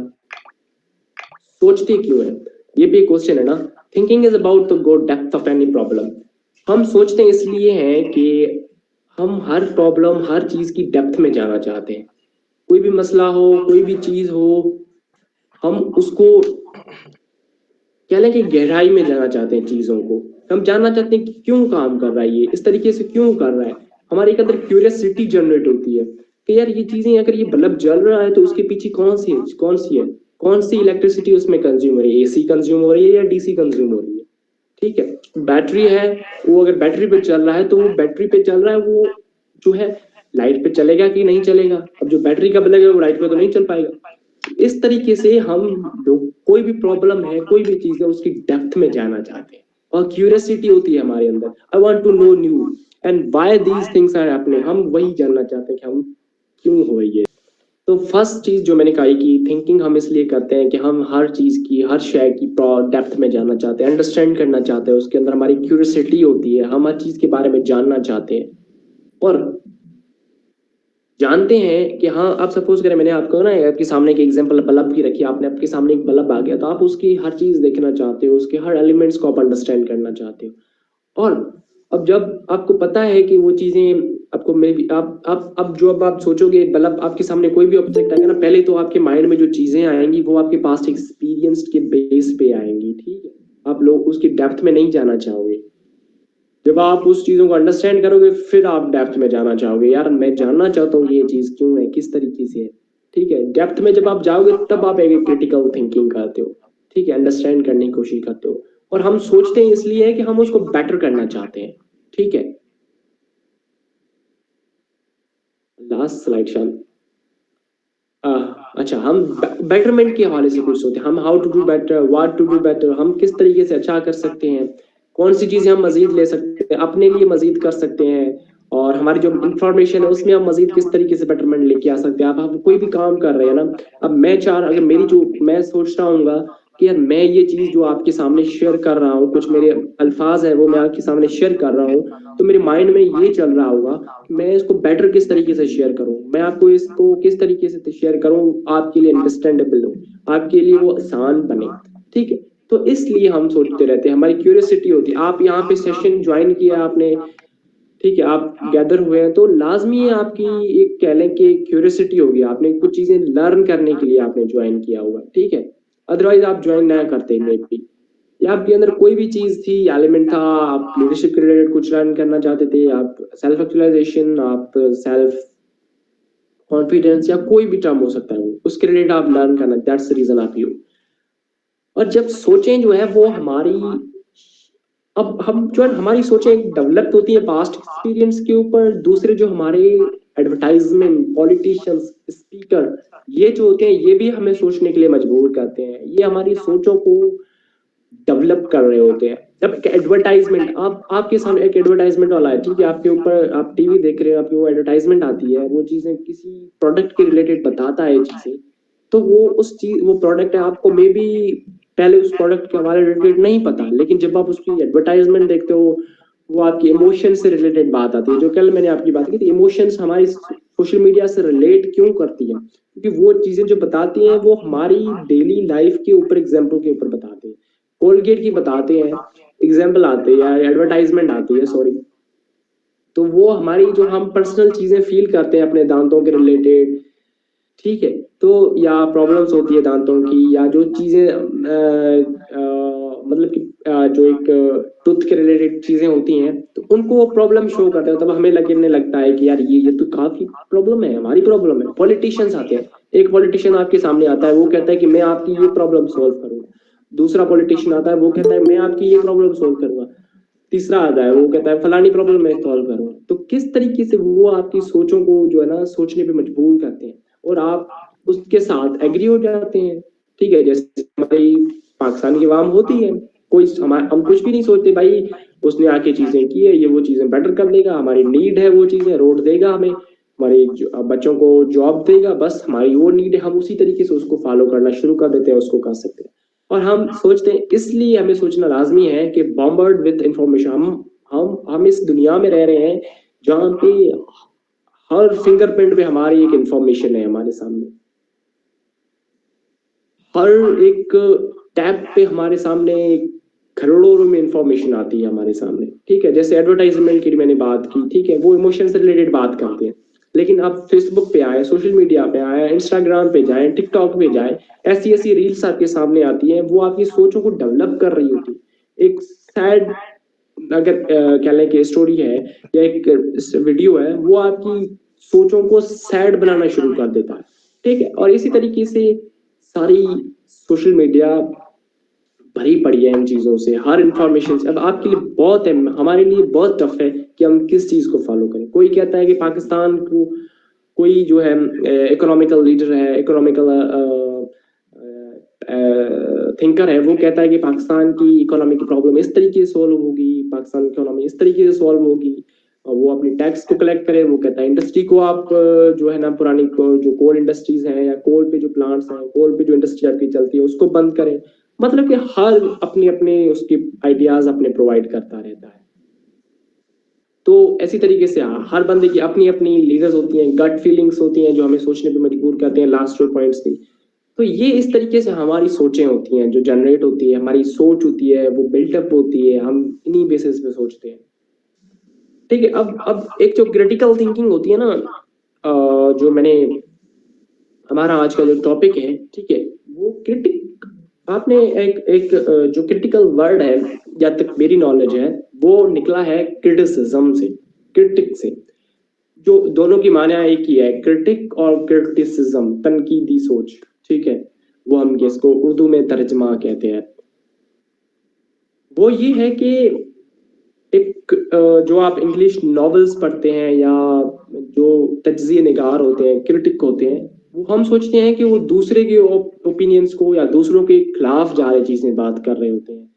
[SPEAKER 1] सोचते क्यों है, ये भी एक क्वेश्चन है ना। Thinking is about the go depth of any problem. हम सोचते इसलिए हैं कि हम हर प्रॉब्लम, हर चीज की डेप्थ में जाना चाहते हैं। कोई भी मसला हो, कोई भी चीज हो, हम उसको क्या लें कि गहराई में जाना चाहते हैं चीजों को। हम जानना चाहते हैं कि क्यों काम कर रहा है ये, इस तरीके से क्यों कर रहा है। हमारे एक अंदर क्यूरियोसिटी जनरेट होती है कि यार ये चीजें, अगर ये बल्ब जल रहा है तो उसके पीछे कौन सी है, कौन सी इलेक्ट्रिसिटी उसमें कंज्यूम हो रही है, एसी कंज्यूम हो रही है या डीसी कंज्यूम हो रही है। ठीक है, बैटरी है, वो अगर बैटरी पे चल रहा है तो वो बैटरी पे चल रहा है, वो जो है लाइट पे चलेगा कि नहीं चलेगा। अब जो बैटरी का बल्ब है वो लाइट पे तो नहीं चल पाएगा। इस तरीके से हम लोग कोई भी प्रॉब्लम है, कोई भी चीज है, उसकी डेप्थ में जाना चाहते हैं और क्यूरियोसिटी होती है हमारे अंदर। I want to know new and why these things are happening. हम वही जानना चाहते हैं कि हम क्यों हो ये। तो फर्स्ट चीज जो मैंने कही कि थिंकिंग हम इसलिए करते हैं कि हम हर चीज की, हर शय की डेप्थ में जानना चाहते हैं, अंडरस्टैंड करना चाहते हैं, उसके अंदर हमारी क्यूरियोसिटी होती है, हम हर चीज के बारे में जानना चाहते हैं। और जानते हैं कि हाँ, आप सपोज करें मैंने आपको ना आपके सामने एक एग्जांपल बल्ब की रखी, आपने आपके सामने एक बल्ब आ गया, तो आप उसकी हर चीज देखना चाहते हो, उसके हर एलिमेंट्स को आप अंडरस्टैंड करना चाहते हो। और अब जब आपको पता है कि वो चीजें आपको मे बी आप अब जो अब आप सोचोगे, बल्ब आपके सामने कोई भी ऑब्जेक्ट आएगा ना, पहले तो आपके माइंड में जो चीजें आएंगी वो आपके पास्ट एक्सपीरियंस के बेस पे आएंगी। ठीक है, आप लोग उसकी डेप्थ में नहीं जाना चाहोगे। जब आप उस चीजों को अंडरस्टैंड करोगे फिर आप डेप्थ में जाना चाहोगे, यार मैं जानना चाहता हूँ ये चीज क्यों है, किस तरीके से है। ठीक है, डेप्थ में जब आप जाओगे तब आप एक क्रिटिकल थिंकिंग करते हो। ठीक है, अंडरस्टैंड करने की कोशिश करते हो। और हम सोचते हैं इसलिए है कि हम उसको बेटर करना चाहते हैं। ठीक है, लास्ट स्लाइड शान। अच्छा, हम बेटरमेंट के हवाले से कुछ सोचते हैं, हम how to do better, what to do better, हम किस तरीके से अच्छा कर सकते हैं, कौन सी चीजें हम मजीद ले सकते हैं, अपने लिए मजीद कर सकते हैं, और हमारी जो इंफॉर्मेशन है उसमें हम मजीद किस तरीके से बेटरमेंट लेके आ सकते हैं। आप कोई भी काम कर रहे हैं ना, अब अगर मेरी जो मैं सोच रहा हूँ कि यार मैं ये चीज जो आपके सामने शेयर कर रहा हूँ, कुछ मेरे अल्फाज है वो मैं आपके सामने शेयर कर रहा हूँ, तो मेरे माइंड में ये चल रहा होगा कि मैं इसको बेटर किस तरीके से शेयर करूँ, मैं आपको इसको किस तरीके से शेयर करूँ आपके लिए अंडरस्टैंडेबल हो, आपके लिए वो आसान बने। ठीक है, तो इसलिए हम सोचते रहते हैं, हमारी क्यूरियोसिटी होती है। आप यहाँ पे सेशन ज्वाइन किया आपने, ठीक है, आप गैदर हुए हैं, तो लाजमी है आपकी एक कह लें कि क्यूरियोसिटी होगी, आपने कुछ चीजें लर्न करने के लिए आपने ज्वाइन किया होगा, ठीक है। अदरवाइज आप ज्वाइन ना करते मे बी, या आपके अंदर कोई भी चीज थी, एलिमेंट था, आप लीडरशिप के रिलेटेड कुछ लर्न करना चाहते थे, आप सेल्फ एक्चुअलाइजेशन, आप सेल्फ कॉन्फिडेंस, या कोई भी टर्म हो सकता है वो, उसके रिलेटेड आप लर्न करना, दैट्स द रीजन आप यू। और जब सोचें जो है वो हमारी, अब हम जो है हमारी सोचें डेवलप होती है पास्ट एक्सपीरियंस के ऊपर, दूसरे जो हमारे एडवर्टाइजमेंट, पॉलिटिशियंस, स्पीकर, ये जो होते हैं ये भी हमें सोचने के लिए मजबूर करते हैं, ये हमारी सोचों को डेवलप कर रहे होते हैं। जब एडवर्टाइजमेंट, आप आपके सामने एक एडवर्टाइजमेंट वाला है, ठीक है, आपके ऊपर आप टीवी देख रहे हो, आपकी वो एडवर्टाइजमेंट आती है, वो चीजें किसी प्रोडक्ट के रिलेटेड बताता है चीजें, तो वो उस चीज, वो प्रोडक्ट है, आपको मे बी पहले उस प्रोडक्ट के हमारे रिलेटेड नहीं पता, लेकिन जब आप उसकी एडवर्टाइजमेंट देखते हो, वो आपकी इमोशन से रिलेटेड बात आती है। जो कल मैंने आपकी बात की थी, इमोशंस हमारी सोशल मीडिया से रिलेट क्यों करती है, क्योंकि वो चीजें जो बताती हैं वो हमारी डेली लाइफ के ऊपर, एग्जाम्पल के ऊपर बताते हैं, कोलगेट की बताते हैं, एग्जाम्पल आते हैं या एडवर्टाइजमेंट आती है, सॉरी, तो वो हमारी जो हम पर्सनल चीजें फील करते हैं अपने दांतों के रिलेटेड, ठीक है, तो या प्रॉब्लम्स होती है दांतों की, या जो चीजें मतलब कि जो एक टूथ के रिलेटेड चीजें होती हैं, तो उनको वो प्रॉब्लम शो करते हैं, तब हमें लगने लगता है कि यार ये तो काफी प्रॉब्लम है, हमारी प्रॉब्लम है। पॉलिटिशियंस आते हैं, एक पॉलिटिशियन आपके सामने आता है, वो कहता है कि मैं आपकी ये प्रॉब्लम सोल्व करूंगा, दूसरा पॉलिटिशियन आता है, वो कहता है मैं आपकी ये प्रॉब्लम सोल्व करूंगा, तीसरा आता है, वो कहता है फलानी प्रॉब्लम मैं सॉल्व करूंगा। तो किस तरीके से वो आपकी सोचों को जो है ना सोचने पे मजबूर करते हैं, और आप उसके साथ एग्री हो जाते हैं, ठीक है। जैसे हमारी पाकिस्तान की आवाम होती है, कोई हम कुछ भी नहीं सोचते, भाई उसने आके चीजें की है, ये वो चीजें बेटर कर देगा, हमारी नीड है, वो चीजें रोड देगा हमें, हमारे बच्चों को जॉब देगा, बस हमारी वो नीड है, हम उसी तरीके से उसको फॉलो करना शुरू कर देते हैं, उसको कर सकते हैं। और हम सोचते हैं, इसलिए हमें सोचना लाजमी है कि बॉम्बर्ड विद इंफॉर्मेशन, हम इस दुनिया में रह रहे हैं जहाँ पे हर फिंगरप्रिंट पे हमारी एक इंफॉर्मेशन है हमारे सामने, हर एक टैब पे हमारे सामने करोड़ों में इंफॉर्मेशन आती है हमारे सामने, ठीक है। जैसे एडवर्टाइजमेंट की मैंने बात की, ठीक है, वो इमोशन से रिलेटेड बात करते हैं, लेकिन आप फेसबुक पे आए, सोशल मीडिया पे आए, इंस्टाग्राम पे जाए, टिकटॉक पे जाए, ऐसी ऐसी रील्स आपके सामने आती हैं, वो आपकी सोचों को डेवलप कर रही होती है। एक सैड, अगर कह लें कि स्टोरी है या एक वीडियो है, वो आपकी सोचों को सैड बनाना शुरू कर देता है, ठीक है। और इसी तरीके से सारी सोशल मीडिया भरी पड़ी है इन चीजों से, हर इंफॉर्मेशन से। अब आपके लिए बहुत है, हमारे लिए बहुत टफ है कि हम किस चीज को फॉलो करें। कोई कहता है कि पाकिस्तान को कोई जो है इकोनॉमिकल लीडर है, इकोनॉमिकल थिंकर है, वो कहता है कि पाकिस्तान की इकोनॉमी की प्रॉब्लम इस तरीके से सॉल्व होगी, पाकिस्तान की इकोनॉमी इस तरीके से सॉल्व होगी, और वो अपनी टैक्स को कलेक्ट करे। वो कहता है इंडस्ट्री को आप जो है ना पुरानी जो कोल इंडस्ट्रीज हैं, या कोल पे जो प्लांट्स हैं, कोल पे जो इंडस्ट्री आपकी चलती है, उसको बंद करें। मतलब कि हर अपने अपने उसके आइडियाज अपने प्रोवाइड करता रहता है। तो ऐसी तरीके से हर बंदे की अपनी अपनी लीडर्स होती हैं, गट फीलिंग्स होती हैं, जो हमें सोचने पे मजबूर करते हैं, लास्ट जो पॉइंट्स थी। तो ये इस तरीके से हमारी सोचें होती हैं, जो जनरेट होती है, हमारी सोच होती है, वो बिल्टअप होती है, हम इन्हीं बेसिस पे सोचते हैं, ठीक है। अब एक जो क्रिटिकल थिंकिंग होती है ना, जो मैंने, हमारा आज का जो टॉपिक है, ठीक है, वो क्रिटिक, आपने एक जो क्रिटिकल वर्ड है, जब तक मेरी नॉलेज है, वो निकला है क्रिटिसिज्म से, क्रिटिक से, जो दोनों की माने एक ही है, क्रिटिक और क्रिटिसिज्म, तनकीदी सोच, ठीक है। वो हम इसको उर्दू में तर्जमा कहते हैं। वो ये है कि एक जो आप इंग्लिश नॉवेल्स पढ़ते हैं, या जो तज्जिए निगार होते हैं, क्रिटिक होते हैं, वो हम सोचते हैं कि वो दूसरे के ओपिनियंस को या दूसरों के खिलाफ जा रहे चीजें बात कर रहे होते हैं।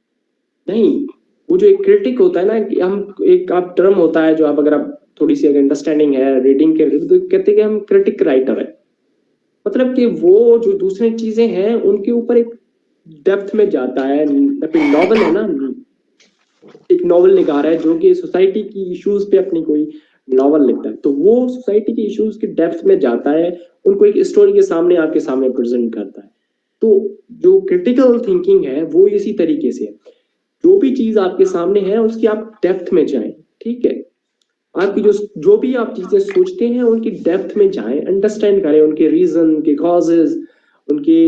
[SPEAKER 1] नहीं, वो जो एक क्रिटिक होता है ना, कि हम एक आप टर्म होता है, जो आप अगर आप थोड़ी सी अगर अंडरस्टैंडिंग है रीडिंग के, तो कहते हैं कि हम क्रिटिक राइटर है। मतलब कि वो जो दूसरी चीजें हैं उनके ऊपर एक डेप्थ में जाता है। नॉवल है ना, एक नॉवल निगार है जो कि सोसाइटी की इश्यूज पे अपनी कोई नॉवल लिखता है, तो वो सोसाइटी की इश्यूज की डेप्थ में जाता है, उनको एक स्टोरी के सामने आपके सामने प्रेजेंट करता है। तो जो क्रिटिकल थिंकिंग है वो इसी तरीके से है, जो भी चीज आपके सामने है उसकी आप डेप्थ में जाएं, ठीक है, आपकी जो भी आप चीजें सोचते हैं उनकी डेप्थ में जाएं, अंडरस्टैंड करें उनके रीजन, उनके कॉजेज, उनकी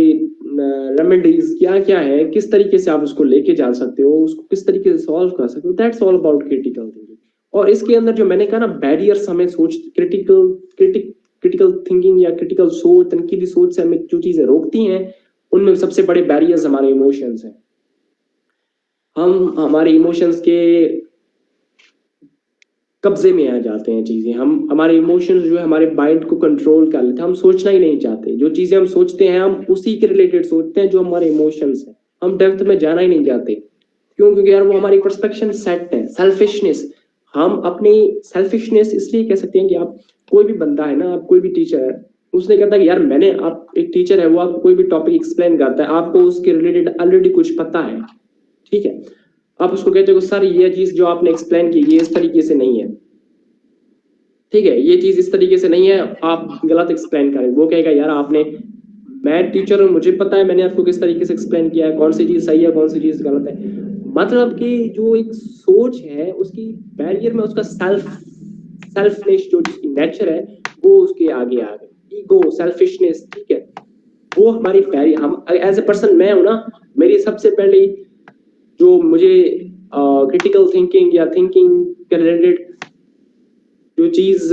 [SPEAKER 1] रेमेडीज क्या क्या है, किस तरीके से आप उसको लेके जा सकते हो, उसको किस तरीके से सॉल्व कर सकते हो। That's all about critical thinking. और इसके अंदर जो मैंने कहा ना बैरियर्स हमें सोच क्रिटिकल थिंकिंग या क्रिटिकल सोच, तनकीदी सोच से हमें जो चीजें रोकती हैं उनमें सबसे बड़े बैरियर्स हमारे इमोशंस हैं। हम हमारे इमोशंस के कब्जे में आ जाते हैं चीजें, हम हमारे इमोशंस जो है हमारे माइंड को कंट्रोल कर लेते हैं, हम सोचना ही नहीं चाहते, जो चीजें हम सोचते हैं हम उसी के रिलेटेड सोचते हैं जो हमारे इमोशंस हैं, हम डेप्थ में जाना ही नहीं चाहते। क्यों? क्योंकि यार वो हमारी परस्पेक्शन सेट है। सेल्फिशनेस, हम अपनी सेल्फिशनेस इसलिए कह सकते हैं कि आप कोई भी बंदा है ना, आप कोई भी टीचर है, उसने कहता है कि यार मैंने, आप एक टीचर है वो आपको कोई भी टॉपिक एक्सप्लेन करता है, आपको उसके रिलेटेड ऑलरेडी कुछ पता है, ठीक है, आप उसको कहते हो सर ये चीज जो आपने एक्सप्लेन की ये इस तरीके से नहीं है, ठीक है, ये चीज इस तरीके से नहीं है, आप गलत एक्सप्लेन करें। वो कहेगा यार आपने, मैं टीचर हूँ मुझे पता है मैंने आपको किस तरीके से एक्सप्लेन किया है, कौन सी चीज सही है कौन सी चीज गलत है। मतलब कि जो एक सोच है उसकी बैरियर में उसका सेल्फनेस जो जिसकी नेचर है वो उसके आगे आ गई, ईगो, सेल्फिशनेस, ठीक है, वो हमारी बैरियर। हम एज ए पर्सन, मैं हूं ना, मेरी सबसे पहले जो मुझे क्रिटिकल थिंकिंग या थिंकिंग के रिलेटेड जो चीज,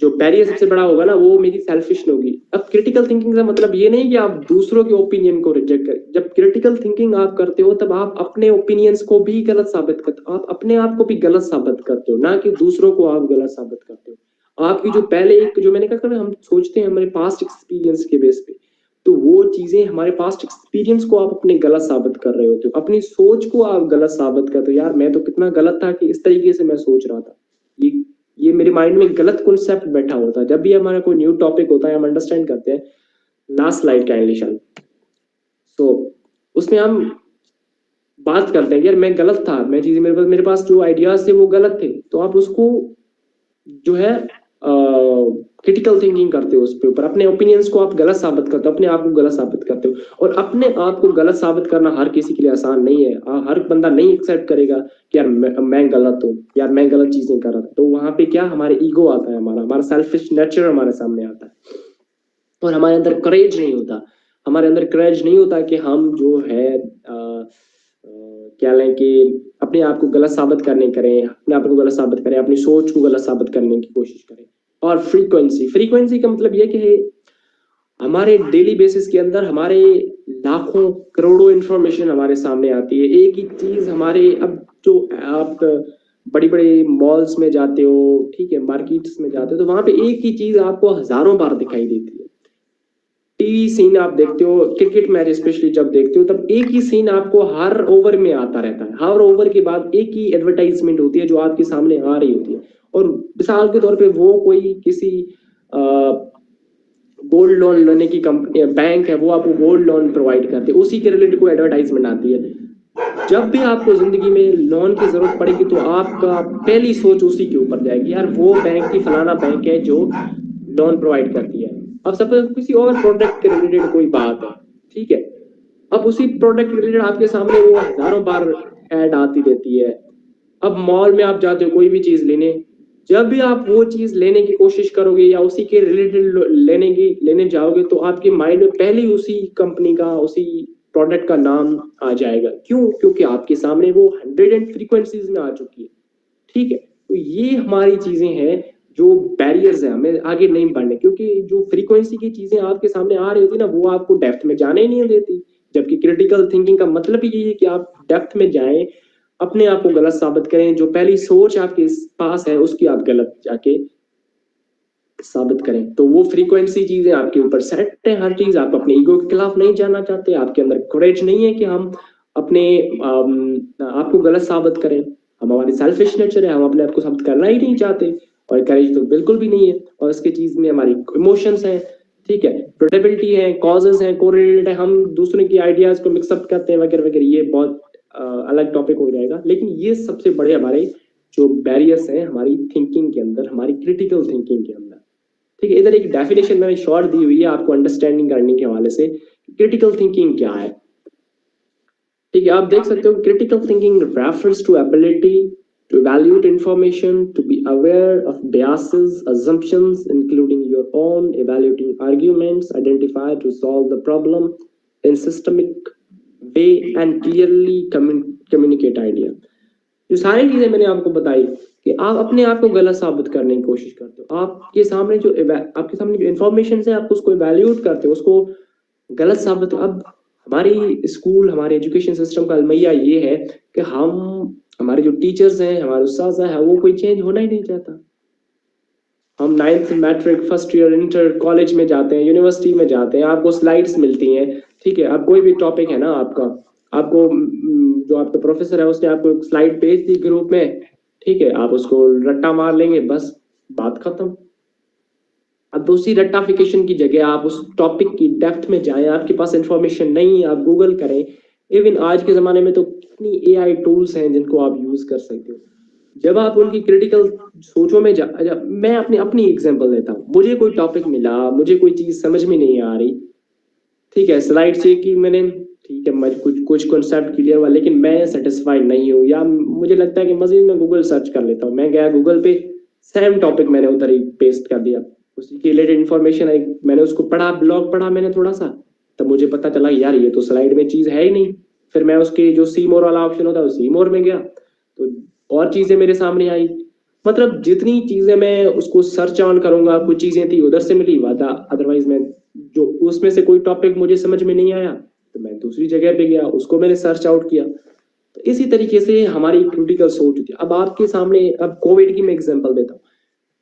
[SPEAKER 1] जो बैरियर सबसे बड़ा होगा ना वो मेरी सेल्फिश होगी। अब क्रिटिकल थिंकिंग का मतलब ये नहीं कि आप दूसरों के ओपिनियन को रिजेक्ट करें, जब क्रिटिकल थिंकिंग आप करते हो तब आप अपने ओपिनियंस को भी गलत साबित करते हो, आप अपने आप को भी गलत साबित करते हो, ना कि दूसरों को आप गलत साबित करते हो। आपकी जो पहले एक जो मैंने कहा हम सोचते हैं हमारे पास्ट एक्सपीरियंस के बेस पे, तो वो चीजें हमारे पास्ट एक्सपीरियंस को आप अपने गलत साबित कर रहे होते हो, अपनी सोच को आप गलत साबित करते हो। यार मैं तो कितना गलत था कि इस तरीके से मैं सोच रहा था, ये मेरे माइंड में गलत कॉन्सेप्ट बैठा होता है। जब भी हमारा कोई न्यू टॉपिक होता है हम अंडरस्टैंड करते हैं, लास्ट स्लाइड काइंडली शन, सो उसमें हम बात करते हैं कि यार मैं गलत था, मैं चीजें मेरे पास जो आइडियाज थे वो गलत थे, तो आप उसको जो है क्रिटिकल थिंकिंग करते हो, उसके ऊपर अपने ओपिनियंस को आप गलत साबित करते हो, अपने आप को गलत साबित करते हो। और अपने आप को गलत साबित करना हर किसी के लिए आसान नहीं है, हर बंदा नहीं एक्सेप्ट करेगा कि यार मैं गलत हूँ, यार मैं गलत चीजें कर रहा था। तो वहां पे क्या हमारे ईगो आता है, हमारा सेल्फिश नेचर हमारे सामने आता है, और हमारे अंदर करेज नहीं होता, हमारे अंदर करेज नहीं होता कि हम जो है क्या लें कि अपने आप को गलत साबित करने करें, अपने आप को गलत साबित करें, अपनी सोच को गलत साबित करने की कोशिश करें। और फ्रीक्वेंसी का मतलब ये कि हमारे डेली बेसिस के अंदर हमारे लाखों करोड़ों इंफॉर्मेशन हमारे सामने आती है, एक ही चीज हमारे, अब जो आप बड़ी बड़ी मॉल्स में जाते हो, ठीक है, मार्केट्स में जाते हो, तो वहां पे एक ही चीज आपको हजारों बार दिखाई देती है। टीवी सीन आप देखते हो, क्रिकेट मैच स्पेशली जब देखते हो तब एक ही सीन आपको हर ओवर में आता रहता है, हर ओवर के बाद एक ही एडवर्टाइजमेंट होती है जो आपके सामने आ रही होती है। और मिसाल के तौर पे वो कोई किसी गोल्ड लोन लेने की कंपनी बैंक है, वो आपको गोल्ड लोन प्रोवाइड करते हैं, उसी के रिलेटेड कोई एडवर्टाइजमेंट आती है। जब भी आपको जिंदगी में लोन की जरूरत पड़ेगी तो आपका पहली सोच उसी के ऊपर जाएगी, यार वो बैंक की फलाना बैंक है जो लोन प्रोवाइड करती है। अब सपोज किसी और प्रोडक्ट के रिलेटेड कोई बात है, ठीक है, अब उसी प्रोडक्ट के रिलेटेड आपके सामने वो हजारों बार ऐड आती रहती है। अब मॉल में आप जाते हो कोई भी चीज लेने, जब भी आप वो चीज लेने की कोशिश करोगे या उसी के रिलेटेड लेने जाओगे तो आपके माइंड में पहले ही उसी कंपनी का, उसी प्रोडक्ट का नाम आ जाएगा। क्यों? क्योंकि आपके सामने वो 100 फ्रीक्वेंसीज में आ चुकी है, ठीक है। तो ये हमारी चीजें हैं जो बैरियर्स है हमें आगे नहीं बढ़ने, क्योंकि जो फ्रीक्वेंसी की चीजें आपके सामने आ रही होती ना वो आपको डेप्थ में जाने ही नहीं देती। जबकि क्रिटिकल थिंकिंग का मतलब ही ये है कि आप डेप्थ में जाएं, अपने आप को गलत साबित करें, जो पहली सोच आपके पास है उसकी आप गलत जाके साबित करें। तो वो फ्रीक्वेंसी चीजें आपके ऊपर सेट है, हर चीज आप अपने ईगो के खिलाफ नहीं जाना चाहते, आपके अंदर करेज नहीं है कि हम अपने आपको गलत साबित करें, हम हमारी सेल्फिश नेचर है, हम अपने आप को साबित करना ही नहीं चाहते, और करेज तो बिल्कुल भी नहीं है। और इसके चीज में हमारी इमोशंस है, ठीक है, प्रोटेबिलिटी है, कॉजेज है, कोरिलेटेड है, हम दूसरे की आइडियाज को मिक्सअप करते हैं वगैरह वगैरह, ये बहुत अलग टॉपिक हो जाएगा। लेकिन ये सबसे बड़े हमारे जो बैरियर्स हैं हमारी थिंकिंग के अंदर, हमारी क्रिटिकल थिंकिंग के अंदर, ठीक है। इधर एक डेफिनेशन मैंने शॉर्ट दी हुई है आपको अंडरस्टैंडिंग करने के हवाले से क्रिटिकल थिंकिंग क्या है। ठीक है, आप देख सकते हो critical thinking refers to ability to evaluate information, to be aware of biases, assumptions, including your own, evaluating arguments, identify to solve the problem in systemic way and clearly communicate idea। जो सारी चीजें मैंने आपको बताई कि आप अपने आप को गलत साबित करने की कोशिश करते हो, आपके सामने जो इंफॉर्मेशन है आप उसको इवैल्यूएट करते हो, उसको गलत साबित। अब हमारी स्कूल, हमारे एजुकेशन सिस्टम का अलमैया ये है कि हमारे जो टीचर्स हैं, हमारे उस्ताद हैं, वो कोई चेंज होना ही नहीं चाहता। हम 9th matric, first year, inter, college में जाते हैं, यूनिवर्सिटी में जाते हैं, आपको स्लाइड्स मिलती हैं। ठीक है, अब कोई भी टॉपिक है ना आपका, आपको जो आपका प्रोफेसर है उसने आपको एक स्लाइड भेज दी ग्रुप में, ठीक है, आप उसको रट्टा मार लेंगे, बस बात खत्म। अब उसी रट्टाफिकेशन की जगह आप उस टॉपिक की डेप्थ में जाएं, आपके पास इंफॉर्मेशन नहीं है, आप गूगल करें। इवन आज के जमाने में तो कितनी एआई टूल्स हैं जिनको आप यूज कर सकते हो। जब आप उनकी क्रिटिकल सोचों में मैं अपनी एग्जांपल देता हूँ। मुझे कोई टॉपिक मिला, मुझे कोई चीज समझ में नहीं आ रही, ठीक है, स्लाइड चेक की मैंने, ठीक है, मैं कुछ कॉन्सेप्ट क्लियर हुआ, लेकिन मैं सेटिस्फाइड नहीं हूँ, या मुझे लगता है कि मजीद मैं गूगल सर्च कर लेता हूँ। मैं गया गूगल पे, सेम टॉपिक मैंने उधर ही पेस्ट कर दिया, उसी की रिलेटेड इन्फॉर्मेशन आई, मैंने उसको पढ़ा, ब्लॉग पढ़ा मैंने थोड़ा सा, तब मुझे पता चला यार ये तो स्लाइड में चीज है ही नहीं। फिर मैं उसके जो सी मोर वाला ऑप्शन होता है सी मोर में गया, तो और चीजें मेरे सामने आई। मतलब जितनी चीजें मैं उसको सर्च ऑन करूंगा, कुछ चीजें थी उधर से मिली, वादा अदरवाइज मैं जो उसमें से कोई टॉपिक मुझे समझ में नहीं आया तो मैं दूसरी जगह पे गया, उसको मैंने सर्च आउट किया। तो इसी तरीके से हमारी क्रिटिकल सोच होती है। अब आपके सामने, अब कोविड की मैं एग्जांपल देता हूँ।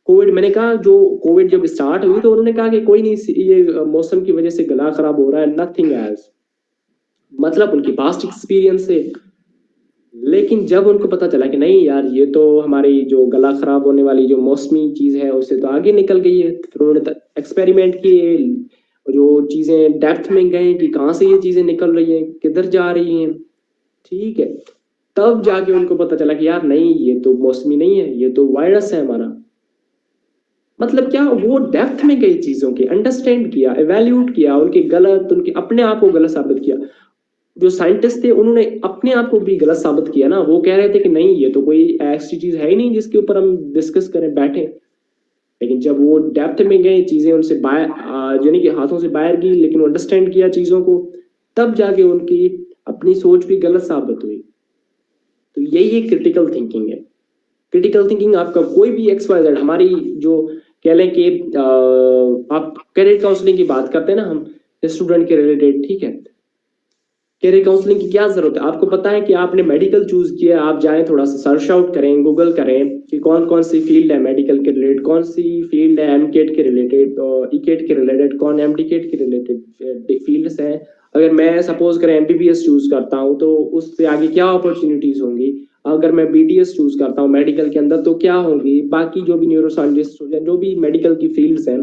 [SPEAKER 1] कोविड, मैंने कहा जो कोविड जब स्टार्ट हुई तो उन्होंने कहा कि कोई नहीं, ये मौसम की वजह से गला खराब हो रहा है, नथिंग एल्स, मतलब उनकी पास्ट एक्सपीरियंस से। लेकिन जब उनको पता चला कि नहीं यार ये तो हमारी जो गला खराब होने वाली जो मौसमी चीज है उससे तो आगे निकल गई है, फिर उन्होंने एक्सपेरिमेंट किए, जो चीजें डेप्थ में गए कि कहाँ से ये चीजें निकल रही हैं, किधर जा रही हैं, ठीक है, तब जाके उनको पता चला कि यार नहीं ये तो मौसमी नहीं है, ये तो वायरस है हमारा। मतलब क्या, वो डेप्थ में गई, चीजों के अंडरस्टैंड किया, एवेल्यूट किया, उनके गलत, उनके अपने आप को गलत साबित किया। जो साइंटिस्ट थे उन्होंने अपने आप को भी गलत साबित किया ना, वो कह रहे थे कि नहीं ये तो कोई ऐसी चीज है ही नहीं जिसके ऊपर हम डिस्कस करें बैठे। लेकिन जब वो डेप्थ में गए, चीजें उनसे बाहर, यानी कि हाथों से बाहर गई, लेकिन अंडरस्टैंड किया चीजों को, तब जाके उनकी अपनी सोच भी गलत साबित हुई। तो यही एक क्रिटिकल थिंकिंग है। क्रिटिकल थिंकिंग आपका कोई भी XYZ, हमारी जो कह लें कि आप करियर काउंसलिंग की बात करते हैं ना हम स्टूडेंट के रिलेटेड, ठीक है, करियर काउंसलिंग की क्या जरूरत है। आपको पता है कि आपने मेडिकल चूज किया, आप जाएं थोड़ा सा सर्च आउट करें, गूगल करें कि कौन कौन सी फील्ड है मेडिकल के रिलेटेड, कौन सी फील्ड है एमकेट के रिलेटेड और ईकेट के रिलेटेड, कौन एमडीकेट के रिलेटेड फील्ड्स हैं। अगर मैं सपोज करें एमबीबीएस चूज करता हूं तो उससे आगे क्या अपॉर्चुनिटीज होंगी, अगर मैं बीडीएस चूज करता हूँ मेडिकल के अंदर तो क्या होंगी, बाकी जो भी न्यूरोसाइंटिस्ट जो भी मेडिकल की फील्ड्स हैं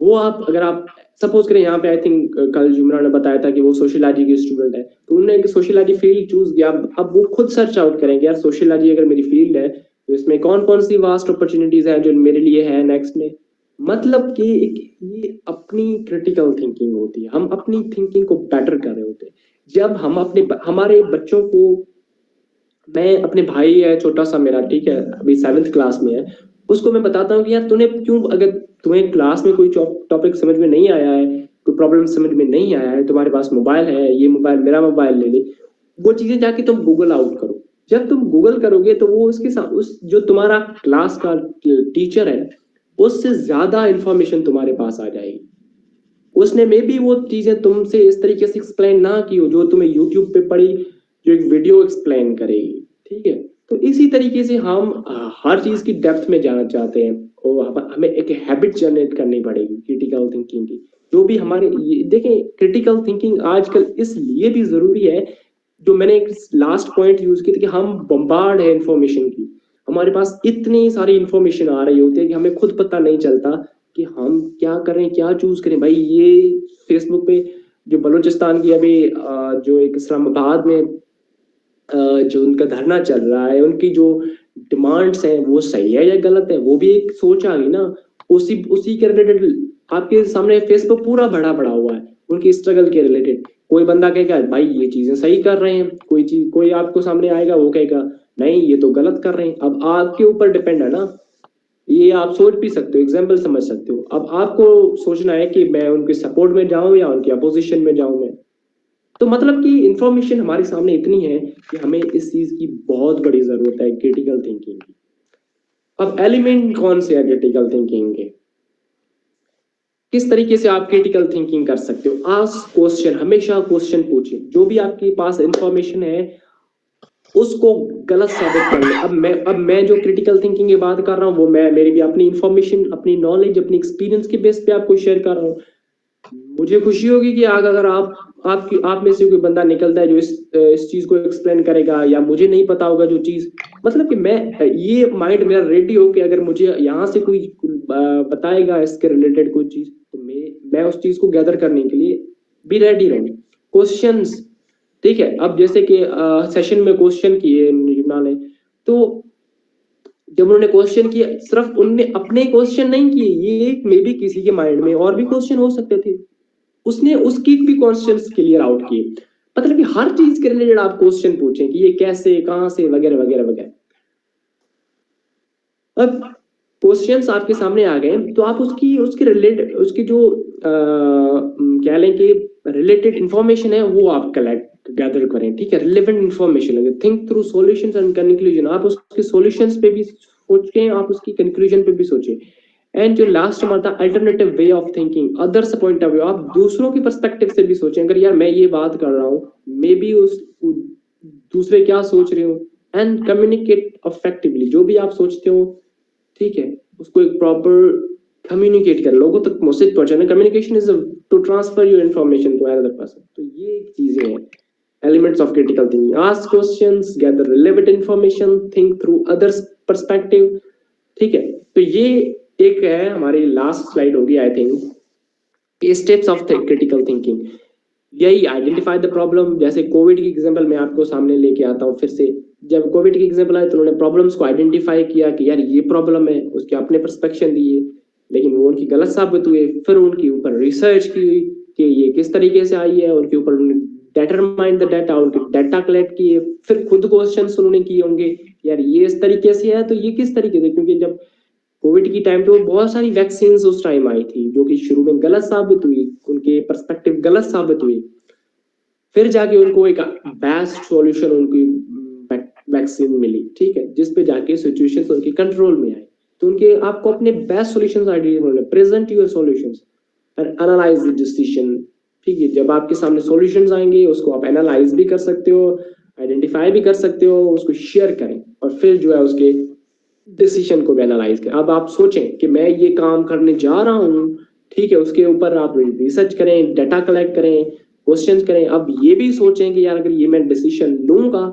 [SPEAKER 1] वो आप, अगर आप सपोज करें यहाँ पे, आई थिंक कल जुमरा ने बताया था कि वो सोशियोलॉजी की स्टूडेंट है, तो उन्होंने एक सोशियोलॉजी फील्ड चूज किया। अब वो खुद सर्च आउट करेंगे यार सोशियोलॉजी अगर मेरी फील्ड है तो इसमें कौन कौन सी वास्ट अपॉर्चुनिटीज हैं जो मेरे लिए है नेक्स्ट में। मतलब कि ये अपनी क्रिटिकल थिंकिंग होती है, हम अपनी थिंकिंग को बेटर कर रहे होते हैं। जब हम हमारे बच्चों को, मैं अपने भाई है छोटा सा मेरा, ठीक है, अभी 7th क्लास में है, उसको मैं बताता हूँ कि यार तूने क्यों, अगर तुम्हें क्लास में कोई टॉपिक समझ में नहीं आया है, कोई प्रॉब्लम समझ में नहीं आया है, तुम्हारे पास मोबाइल है, ये मोबाइल मेरा मोबाइल ले ले, वो चीजें जाके तुम गूगल आउट करो। जब तुम गूगल करोगे तो वो उसके साथ, उस जो तुम्हारा क्लास का टीचर है उससे ज्यादा इंफॉर्मेशन तुम्हारे पास आ जाएगी। उसने मे बी वो चीजें तुमसे इस तरीके से एक्सप्लेन ना की हो जो तुम्हें यूट्यूब पे पढ़ी, जो एक वीडियो एक्सप्लेन करेगी, ठीक है। तो इसी तरीके से हम हर चीज की डेप्थ में जाना चाहते हैं और हमें एक हैबिट जनरेट करनी पड़ेगी क्रिटिकल थिंकिंग की। जो भी हमारे देखें, क्रिटिकल थिंकिंग आजकल इसलिए भी जरूरी है, जो मैंने एक लास्ट पॉइंट यूज की थी कि हम बम्बार्ड है इंफॉर्मेशन की, हमारे पास इतनी सारी इंफॉर्मेशन आ रही होती है कि हमें खुद पता नहीं चलता कि हम क्या करें, क्या चूज करें। भाई ये फेसबुक पे जो बलूचिस्तान की अभी जो एक इस्लामाबाद में जो उनका धरना चल रहा है, उनकी जो डिमांड्स हैं वो सही है या गलत है, वो भी एक सोच आ गई ना। उसी उसी के रिलेटेड आपके सामने फेसबुक पूरा भरा पड़ा हुआ है, उनकी स्ट्रगल के रिलेटेड। कोई बंदा कहेगा भाई ये चीजें सही कर रहे हैं, कोई आपको सामने आएगा वो कहेगा नहीं ये तो गलत कर रहे हैं। अब आपके ऊपर डिपेंड है ना, ये आप सोच भी सकते हो, एग्जाम्पल समझ सकते हो। अब आपको सोचना है कि मैं उनके सपोर्ट में जाऊं या उनके अपोजिशन में जाऊं मैं। तो मतलब कि इंफॉर्मेशन हमारे सामने इतनी है कि हमें इस चीज की बहुत बड़ी जरूरत है, क्रिटिकल थिंकिंग की। अब एलिमेंट कौन से है क्रिटिकल थिंकिंग के, किस तरीके से आप क्रिटिकल थिंकिंग कर सकते हो? आस्क क्वेश्चन, हमेशा क्वेश्चन पूछिए। जो भी आपके पास इंफॉर्मेशन है उसको गलत साबित कर ले। अब मैं जो क्रिटिकल थिंकिंग की बात कर रहा हूँ वो मैं मेरी भी अपनी इंफॉर्मेशन, अपनी नॉलेज, अपनी एक्सपीरियंस के बेस पे आपको शेयर कर रहा हूँ। मुझे खुशी होगी कि अगर आप में से कोई बंदा निकलता है जो इस चीज को एक्सप्लेन करेगा, या मुझे नहीं पता होगा जो चीज, मतलब कि मैं ये माइंड मेरा रेडी हो कि अगर मुझे यहाँ से कोई बताएगा इसके रिलेटेड कोई चीज, तो मैं उस चीज को गैदर करने के लिए भी रेडी रहूं। क्वेश्चंस, ठीक है। अब जैसे कि सेशन में क्वेश्चन किए युवना ने, तो जब उन्होंने क्वेश्चन किया सिर्फ उनने अपने क्वेश्चन नहीं किए, ये मे भी किसी के माइंड में और भी क्वेश्चन हो सकते थे, उसने उसकी भी क्वेश्चंस क्लियर आउट किए। मतलब कि हर चीज के रिलेटेड आप क्वेश्चन पूछें कि ये कैसे, कहां से, वगैरह वगैरह वगैरह। अब क्वेश्चंस आपके सामने आ गए तो आप उसकी रिलेटेड, उसकी जो क्या लें कि रिलेटेड इंफॉर्मेशन है वो आप कलेक्ट गैदर करें, ठीक है। Relevant information, think through solutions and conclusion, आप उसके सॉल्यूशंस पे भी सोचें, आप उसकी कंक्लूजन पे भी सोचें। एंड जो लास्ट हमारा था alternative way of thinking, others point of view, आप दूसरों की पर्सपेक्टिव से भी सोचें। अगर यार मैं ये बात कर रहा हूँ, मे बी उस दूसरे क्या सोच रहे हो, एंड कम्युनिकेट इफेक्टिवली। जो भी आप सोचते हो, ठीक है, उसको एक प्रॉपर कम्युनिकेट कर, लोगों तक मैसेज पहुंचाना। Communication is to transfer your information to another person. तो ये चीजें हैं elements of critical thinking. Ask questions, gather relevant information, think through others perspective, ठीक है। तो ये एक है हमारी लास्ट स्लाइड होगी I think, steps of critical thinking. यही आइडेंटिफाई द प्रॉब्लम, जैसे कोविड की एग्जांपल मैं आपको सामने लेके आता हूँ फिर से। जब कोविड की एग्जांपल आए तो उन्होंने प्रॉब्लम्स को आइडेंटिफाई किया कि यार ये प्रॉब्लम है, उसके अपने पर्सपेक्शन दिए, लेकिन वो उनकी गलत साबित हुए। फिर उनके ऊपर रिसर्च की कि ये किस तरीके से आई है, उनके ऊपर डेटरमाइन द डाटा, उनके डाटा कलेक्ट किए। फिर खुद क्वेश्चन उन्होंने किए होंगे यार ये इस तरीके से है तो ये किस तरीके से, क्योंकि जब कोविड की टाइम पे बहुत सारी वैक्सीन उस टाइम आई थी जो कि शुरू में गलत साबित हुई, उनके पर्सपेक्टिव गलत साबित हुई। फिर जाके उनको एक बेस्ट सॉल्यूशन उनकी वैक्सीन मिली, ठीक है, जिस पे जाके सिचुएशंस उनके कंट्रोल में आए। तो उनके आपको अपने best solutions identify, present your solutions and analyse the decision, ठीक है। जब आपके सामने सॉल्यूशंस आएंगे उसको आप एनालाइज भी कर सकते हो, आइडेंटिफाई भी कर सकते हो, उसको शेयर करें और फिर जो है उसके डिसीजन को भी एनालाइज करें। अब आप सोचें कि मैं ये काम करने जा रहा हूँ, ठीक है, उसके ऊपर आप रिसर्च करें, डाटा कलेक्ट करें, क्वेश्चंस करें। अब ये भी सोचें कि यार अगर ये मैं डिसीजन लूंगा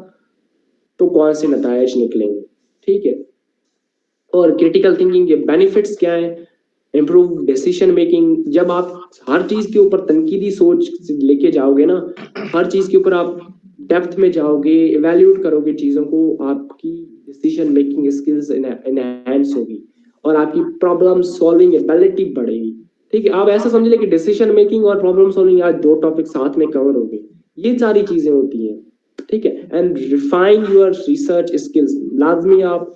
[SPEAKER 1] तो कौन से नतीजे निकलेंगे, ठीक है। और क्रिटिकल थिंकिंग के बेनिफिट्स क्या है? Improve decision making. जब आप हर चीज के ऊपर तनकीदी सोच लेके जाओगे ना, हर चीज के ऊपर आप डेप्थ में जाओगे, इवेल्यूएट करोगे चीजों को, आपकी डिसीजन मेकिंग स्किल्स एनहांस होगी और आपकी प्रॉब्लम सॉल्विंग एबिलिटी बढ़ेगी, ठीक है। आप ऐसा समझ ले कि डिसीजन मेकिंग और प्रॉब्लम सॉल्विंग आज दो टॉपिक साथ में कवर हो गए, ये सारी चीजें होती हैं, ठीक है। And refine your research skills, लाजमी आप,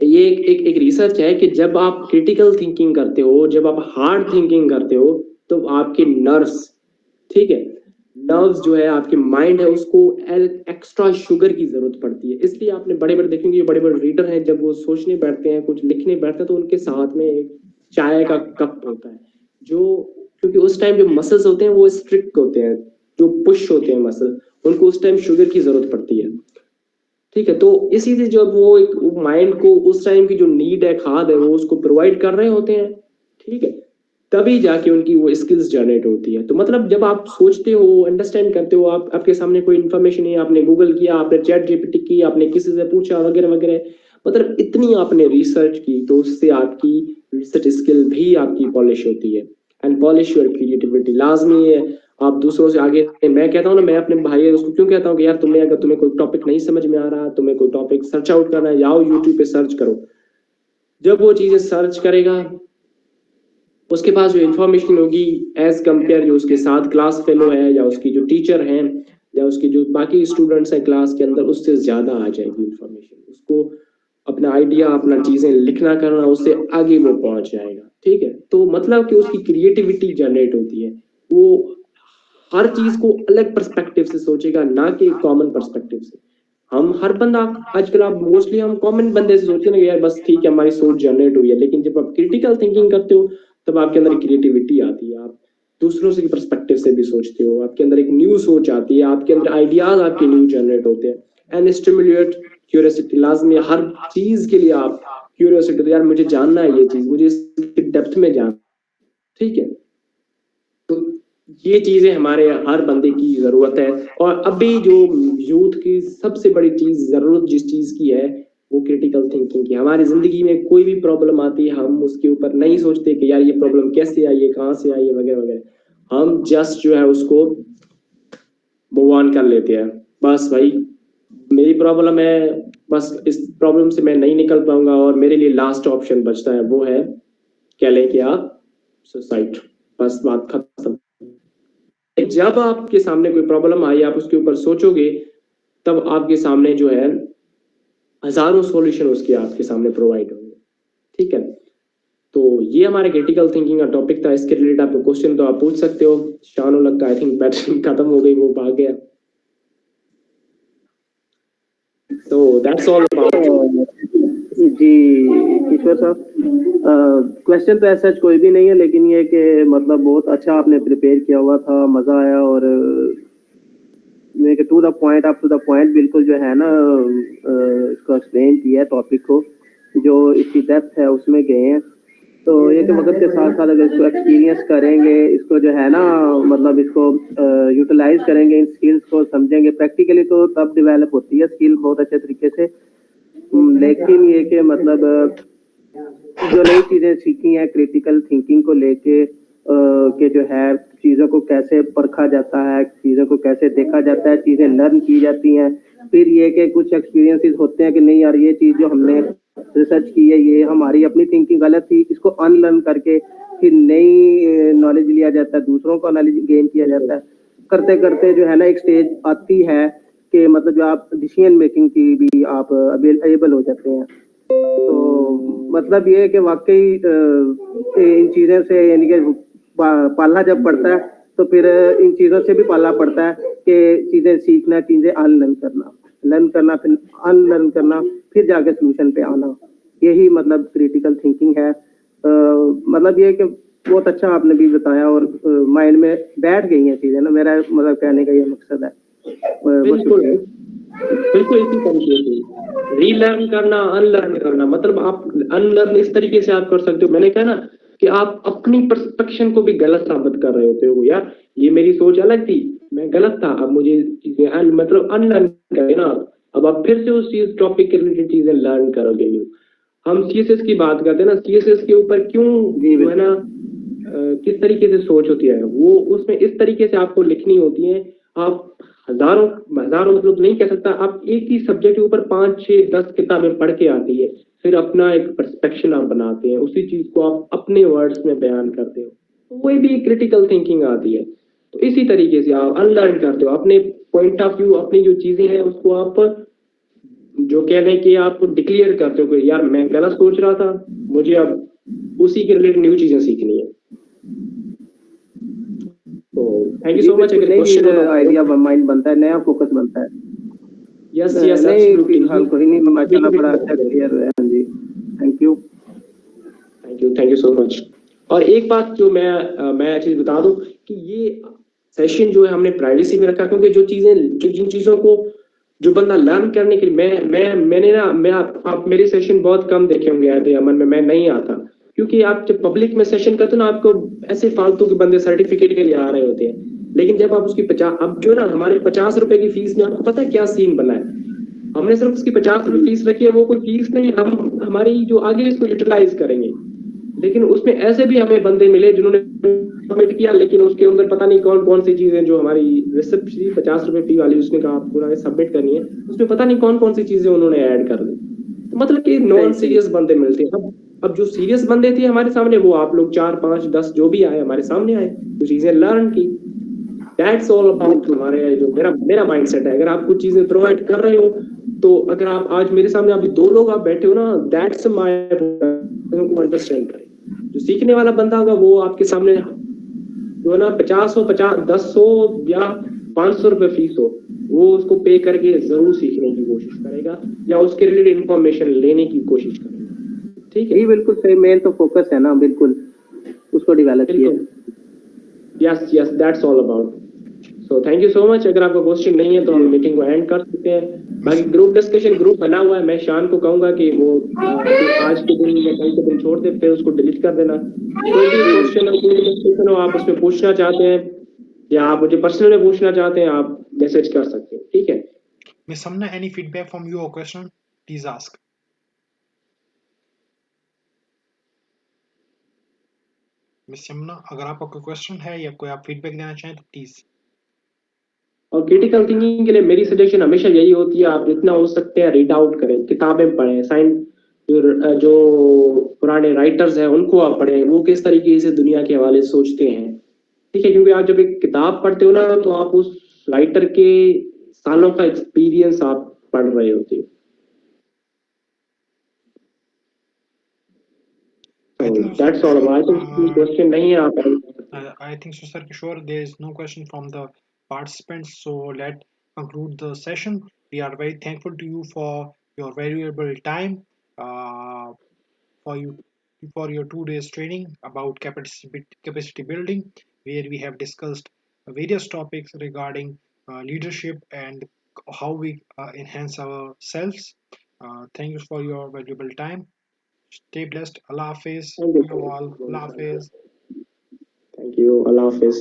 [SPEAKER 1] ये एक रिसर्च है कि जब आप क्रिटिकल थिंकिंग करते हो, जब आप हार्ड थिंकिंग करते हो, तो आपके नर्व्स, ठीक है, नर्व्स जो है आपके माइंड है उसको एक्स्ट्रा शुगर की जरूरत पड़ती है। इसलिए आपने बड़े बड़े देखेंगे, जो बड़े बड़े रीडर हैं, जब वो सोचने बैठते हैं, कुछ लिखने बैठते हैं, तो उनके साथ में एक चाय का कप होता है, जो, क्योंकि उस टाइम जो मसल्स होते हैं वो स्ट्रिक्ट होते हैं, जो पुश होते हैं मसल, उनको उस टाइम शुगर की जरूरत पड़ती है, ठीक है। तो इसी से जब वो एक माइंड को उस टाइम की जो नीड है, खाद है, वो उसको प्रोवाइड कर रहे होते हैं, ठीक है, तभी जाके उनकी वो स्किल्स जनरेट होती है। तो मतलब जब आप सोचते हो, अंडरस्टैंड करते हो, आप आपके सामने कोई इन्फॉर्मेशन है, आपने गूगल किया, आपने चैट जीपीटी की, आपने किसी से पूछा वगैरह वगैरह, मतलब इतनी आपने रिसर्च की, तो उससे आपकी रिसर्च स्किल भी आपकी पॉलिश होती है। एंड पॉलिश योर क्रिएटिविटी, लाजमी है आप दूसरों से आगे। मैं कहता हूँ ना, मैं अपने भाई उसको क्यों कहता हूँ कि यार तुम्हें कोई टॉपिक नहीं समझ में आ रहा, तुम्हें कोई टॉपिक सर्च आउट करना है, जाओ यूट्यूब पे सर्च करो। जब वो चीजें सर्च करेगा उसके पास जो इन्फॉर्मेशन होगी एज कंपेयर जो उसके साथ क्लास फेलो है या उसकी जो टीचर हैं या उसकी जो बाकी स्टूडेंट्स हैं क्लास के अंदर, उससे ज्यादा आ जाएगी इन्फॉर्मेशन। उसको अपना आइडिया, अपना चीजें लिखना करना, उससे आगे वो पहुंच जाएगा। ठीक है, तो मतलब कि उसकी क्रिएटिविटी जनरेट होती है। वो हर चीज को अलग पर्सपेक्टिव से सोचेगा, ना कि कॉमन पर्सपेक्टिव से। हम हर बंदा आजकल आप मोस्टली हम कॉमन बंदे से सोचते हैं ना यार बस ठीक है हमारी सोच जनरेट हुई है, लेकिन जब आप क्रिटिकल थिंकिंग करते हो तब आपके अंदर क्रिएटिविटी आती है। आप दूसरों से पर्सपेक्टिव से भी सोचते हो, आपके अंदर एक न्यू सोच आती है, आपके अंदर आइडियाज आपके न्यू जनरेट होते हैं। एंड स्टिमुलेट क्यूरियोसिटी, लाजमी हर चीज के लिए आप क्यूरियोसिटी, यार मुझे जानना है ये चीज, मुझे इसके डेप्थ में जानना। ठीक है, तो ये चीजें हमारे हर बंदे की जरूरत है। और अभी जो यूथ की सबसे बड़ी चीज जरूरत जिस चीज की है वो क्रिटिकल थिंकिंग की। हमारी जिंदगी में कोई भी प्रॉब्लम आती है हम उसके ऊपर नहीं सोचते कि यार ये प्रॉब्लम कैसे आई है, कहाँ से आई है, वगैरह वगैरह। हम जस्ट जो है उसको मूव ऑन कर लेते हैं। बस भाई मेरी प्रॉब्लम है, बस इस प्रॉब्लम से मैं नहीं निकल पाऊंगा और मेरे लिए लास्ट ऑप्शन बचता है वो है कह लें कि आप सुसाइड। बस बात खत्म। जब आपके सामने कोई प्रॉब्लम आई आप उसके ऊपर सोचोगे तब आपके सामने जो है हजारों सॉल्यूशन उसके आपके सामने प्रोवाइड होंगे। ठीक है, तो ये हमारे क्रिटिकल थिंकिंग का टॉपिक था। इसके रिलेटेड आपको क्वेश्चन तो आप पूछ सकते हो। शानो लगता आई थिंक बैटरी खत्म हो गई, वो भाग गया। तो दैट्स ऑल अबाउट।
[SPEAKER 3] जी ईश्वर साहब, क्वेश्चन तो ऐसा कोई भी नहीं है, लेकिन ये कि मतलब बहुत अच्छा आपने प्रिपेयर किया हुआ था, मज़ा आया। और to the point, up to the point बिल्कुल जो है ना इसको एक्सप्लेन किया टॉपिक को, जो इसकी डेप्थ है उसमें गए हैं। तो ये कि वक्त के साथ साथ अगर इसको एक्सपीरियंस करेंगे, इसको जो है ना मतलब इसको यूटिलाइज करेंगे, इन स्किल्स को समझेंगे प्रैक्टिकली, तो तब डेवलप होती है स्किल बहुत अच्छे तरीके से। लेकिन ये कि मतलब जो नई चीज़ें सीखी हैं क्रिटिकल थिंकिंग को लेके कि जो है चीज़ों को कैसे परखा जाता है, चीज़ों को कैसे देखा जाता है, चीज़ें लर्न की जाती हैं। फिर ये कि कुछ एक्सपीरियंसेस होते हैं कि नहीं यार ये चीज़ जो हमने रिसर्च की है ये हमारी अपनी थिंकिंग गलत थी, इसको अनलर्न करके फिर नई नॉलेज लिया जाता है, दूसरों का नॉलेज गेन किया जाता है। करते करते जो है ना एक स्टेज आती है कि मतलब जो आप डिसीजन मेकिंग की भी आप एबल हो जाते हैं। तो मतलब ये है कि वाकई इन चीज़ों से यानी कि पालना जब पड़ता है तो फिर इन चीज़ों से भी पालना पड़ता है कि चीज़ें सीखना, चीज़ें अनलर्न करना, लर्न करना, फिर अनलर्न करना, फिर जाके सोल्यूशन पे आना। यही मतलब क्रिटिकल थिंकिंग है। मतलब ये कि बहुत अच्छा आपने भी बताया और माइंड में बैठ गई हैं चीज़ें ना, मेरा मतलब कहने का ये मकसद है।
[SPEAKER 1] बिल्कुल बिल्कुल इसी तरीके से रीलर्न करना, अनलर्न करना, मतलब आप अनलर्न इस तरीके से आप कर सकते हो। मैंने कहा ना कि आप अपनी परसेप्शन को भी गलत साबित कर रहे होते हो, यार ये मेरी सोच अलग थी, मैं गलत था, अब मुझे चीजें मतलब अनलर्न करें ना। अब आप फिर से उस चीज टॉपिक के रिलेटेड चीजें लर्न करोगे। हम सीएसएस की बात करते हैं ना, सीएसएस के ऊपर क्यों है ना किस तरीके से सोच होती है वो उसमें इस तरीके से आपको लिखनी होती है। आप हजारों हजारों मतलब नहीं कह सकता, आप एक ही सब्जेक्ट के ऊपर 5 6 10 किताबें पढ़ के आती है, फिर अपना एक परस्पेक्शन आप बनाते हैं, उसी चीज को आप अपने वर्ड्स में बयान करते हो, तो वही भी क्रिटिकल थिंकिंग आती है। तो इसी तरीके से आप अनलर्न करते हो अपने पॉइंट ऑफ व्यू, अपनी जो चीजें हैं उसको आप जो कह रहे हैं कि आप डिक्लेयर करते हो कि यार मैं गलत सोच रहा था, मुझे अब उसी के रिलेटेड न्यू चीजें सीखनी है। तो थैंक यू सो मच। अगर क्वेश्चन
[SPEAKER 3] आइडिया माइंड बनता है, नया फोकस बनता है।
[SPEAKER 1] यस यस
[SPEAKER 3] नहीं फिलहाल कोई नहीं, माशाल्लाह बड़ा अच्छा क्लियर है। हाँ जी, thank you
[SPEAKER 1] thank you so much. और एक बात जो मैं चीज बता दूं कि ये सेशन जो है हमने प्राइवेसी में रखा, क्योंकि जो चीजें जिन चीजों को जो बंदा लर्न करने के लिए मैंने ना मैं आप मेरे सेशन बहुत कम देखे होंगे आधे अमन में, मैं नहीं आता क्योंकि आप जब पब्लिक में सेशन करते हो ना आपको ऐसे फालतू के बंदे सर्टिफिकेट के लिए आ रहे होते हैं। लेकिन जब आप उसकी 50 अब जो ना हमारे 50 रुपए की फीस में आपको पता है क्या सीन बना है, हमने सिर्फ उसकी 50 रुपए फीस रखी है, वो कोई फीस नहीं, हम हमारी जो आगे इसको यूटिलाइज करेंगे। लेकिन उसमें ऐसे भी हमें बंदे मिले जिन्होंने सबमिट किया, लेकिन उसके अंदर पता नहीं कौन कौन सी चीजें जो हमारी रिसिप्ट थी 50 रुपए फी वाली, उसने कहा आपको सबमिट करनी है, उसमें पता नहीं कौन कौन सी चीजें उन्होंने ऐड कर दी। मतलब कि नॉन सीरियस बंदे मिलते हैं। अब जो सीरियस बंदे थे हमारे सामने, वो आप लोग 4 5 10 जो भी आए हमारे सामने आए, कुछ चीजें लर्न की। दैट्स ऑल अबाउट हमारे जो मेरा मेरा माइंडसेट है। अगर आप कुछ चीजें प्रोवाइड कर रहे हो, तो अगर आप आज मेरे सामने अभी 2 लोग आप बैठे हो ना, दैट्स माय अंडरस्टैंड करें। जो सीखने वाला बंदा होगा वो आपके सामने जो है ना 50 हो 50 10 हो या 500 रुपए फीस हो, वो उसको पे करके जरूर सीखने की कोशिश करेगा या उसके रिलेटेड इंफॉर्मेशन लेने की कोशिश करेगा। ठीक है,
[SPEAKER 3] ये बिल्कुल सही, मेन तो फोकस है ना, बिल्कुल उसको डेवलप किया।
[SPEAKER 1] Yes yes, that's all about. So thank you so much. अगर आपका क्वेश्चन नहीं है तो हम मीटिंग को एंड कर सकते हैं। बाकी ग्रुप डिस्कशन ग्रुप बना हुआ है, मैं शान को कहूंगा कि वो आज के दिन या कल के दिन छोड़ दे, फिर उसको डिलीट कर देना। कोई भी क्वेश्चन हो, कोई डिस्कशन हो, आप उसमें पूछना चाहते हैं या आप मुझे पर्सनली पूछना चाहते हैं, आप मैसेज कर सकते हैं। ठीक है,
[SPEAKER 4] Miss Samna, any feedback from you or question? Please ask. Miss Yamuna, अगर आपका कोई क्वेश्चन है या कोई आप फीडबैक देना चाहें तो प्लीज।
[SPEAKER 1] और क्रिटिकल थिंकिंग के लिए मेरी सजेशन हमेशा यही होती है, आप जितना हो सकते हैं रीड आउट करें, किताबें पढ़ें, साइंस जो पुराने राइटर्स हैं उनको आप पढ़ें, वो किस तरीके से दुनिया के हवाले से सोचते हैं। ठीक है, क्योंकि आप जब एक किताब पढ़ते हो ना, तो आप उस राइटर के सालों का एक्सपीरियंस आप पढ़ रहे होते हो।
[SPEAKER 4] I
[SPEAKER 1] So
[SPEAKER 4] think so,
[SPEAKER 1] that's all about it। Question नहीं है आप
[SPEAKER 4] I think so, sir. Sure, there is no question from the participants. So let conclude the session. We are very thankful to you for your valuable time, uh, for you for your 2 days training about capacity building, where we have discussed various topics regarding leadership and how we enhance ourselves. Thank you for your valuable time. Stay blessed. Allah Hafiz.
[SPEAKER 1] Thank
[SPEAKER 4] You all. Allah Hafiz.
[SPEAKER 1] You, Allah Hafiz.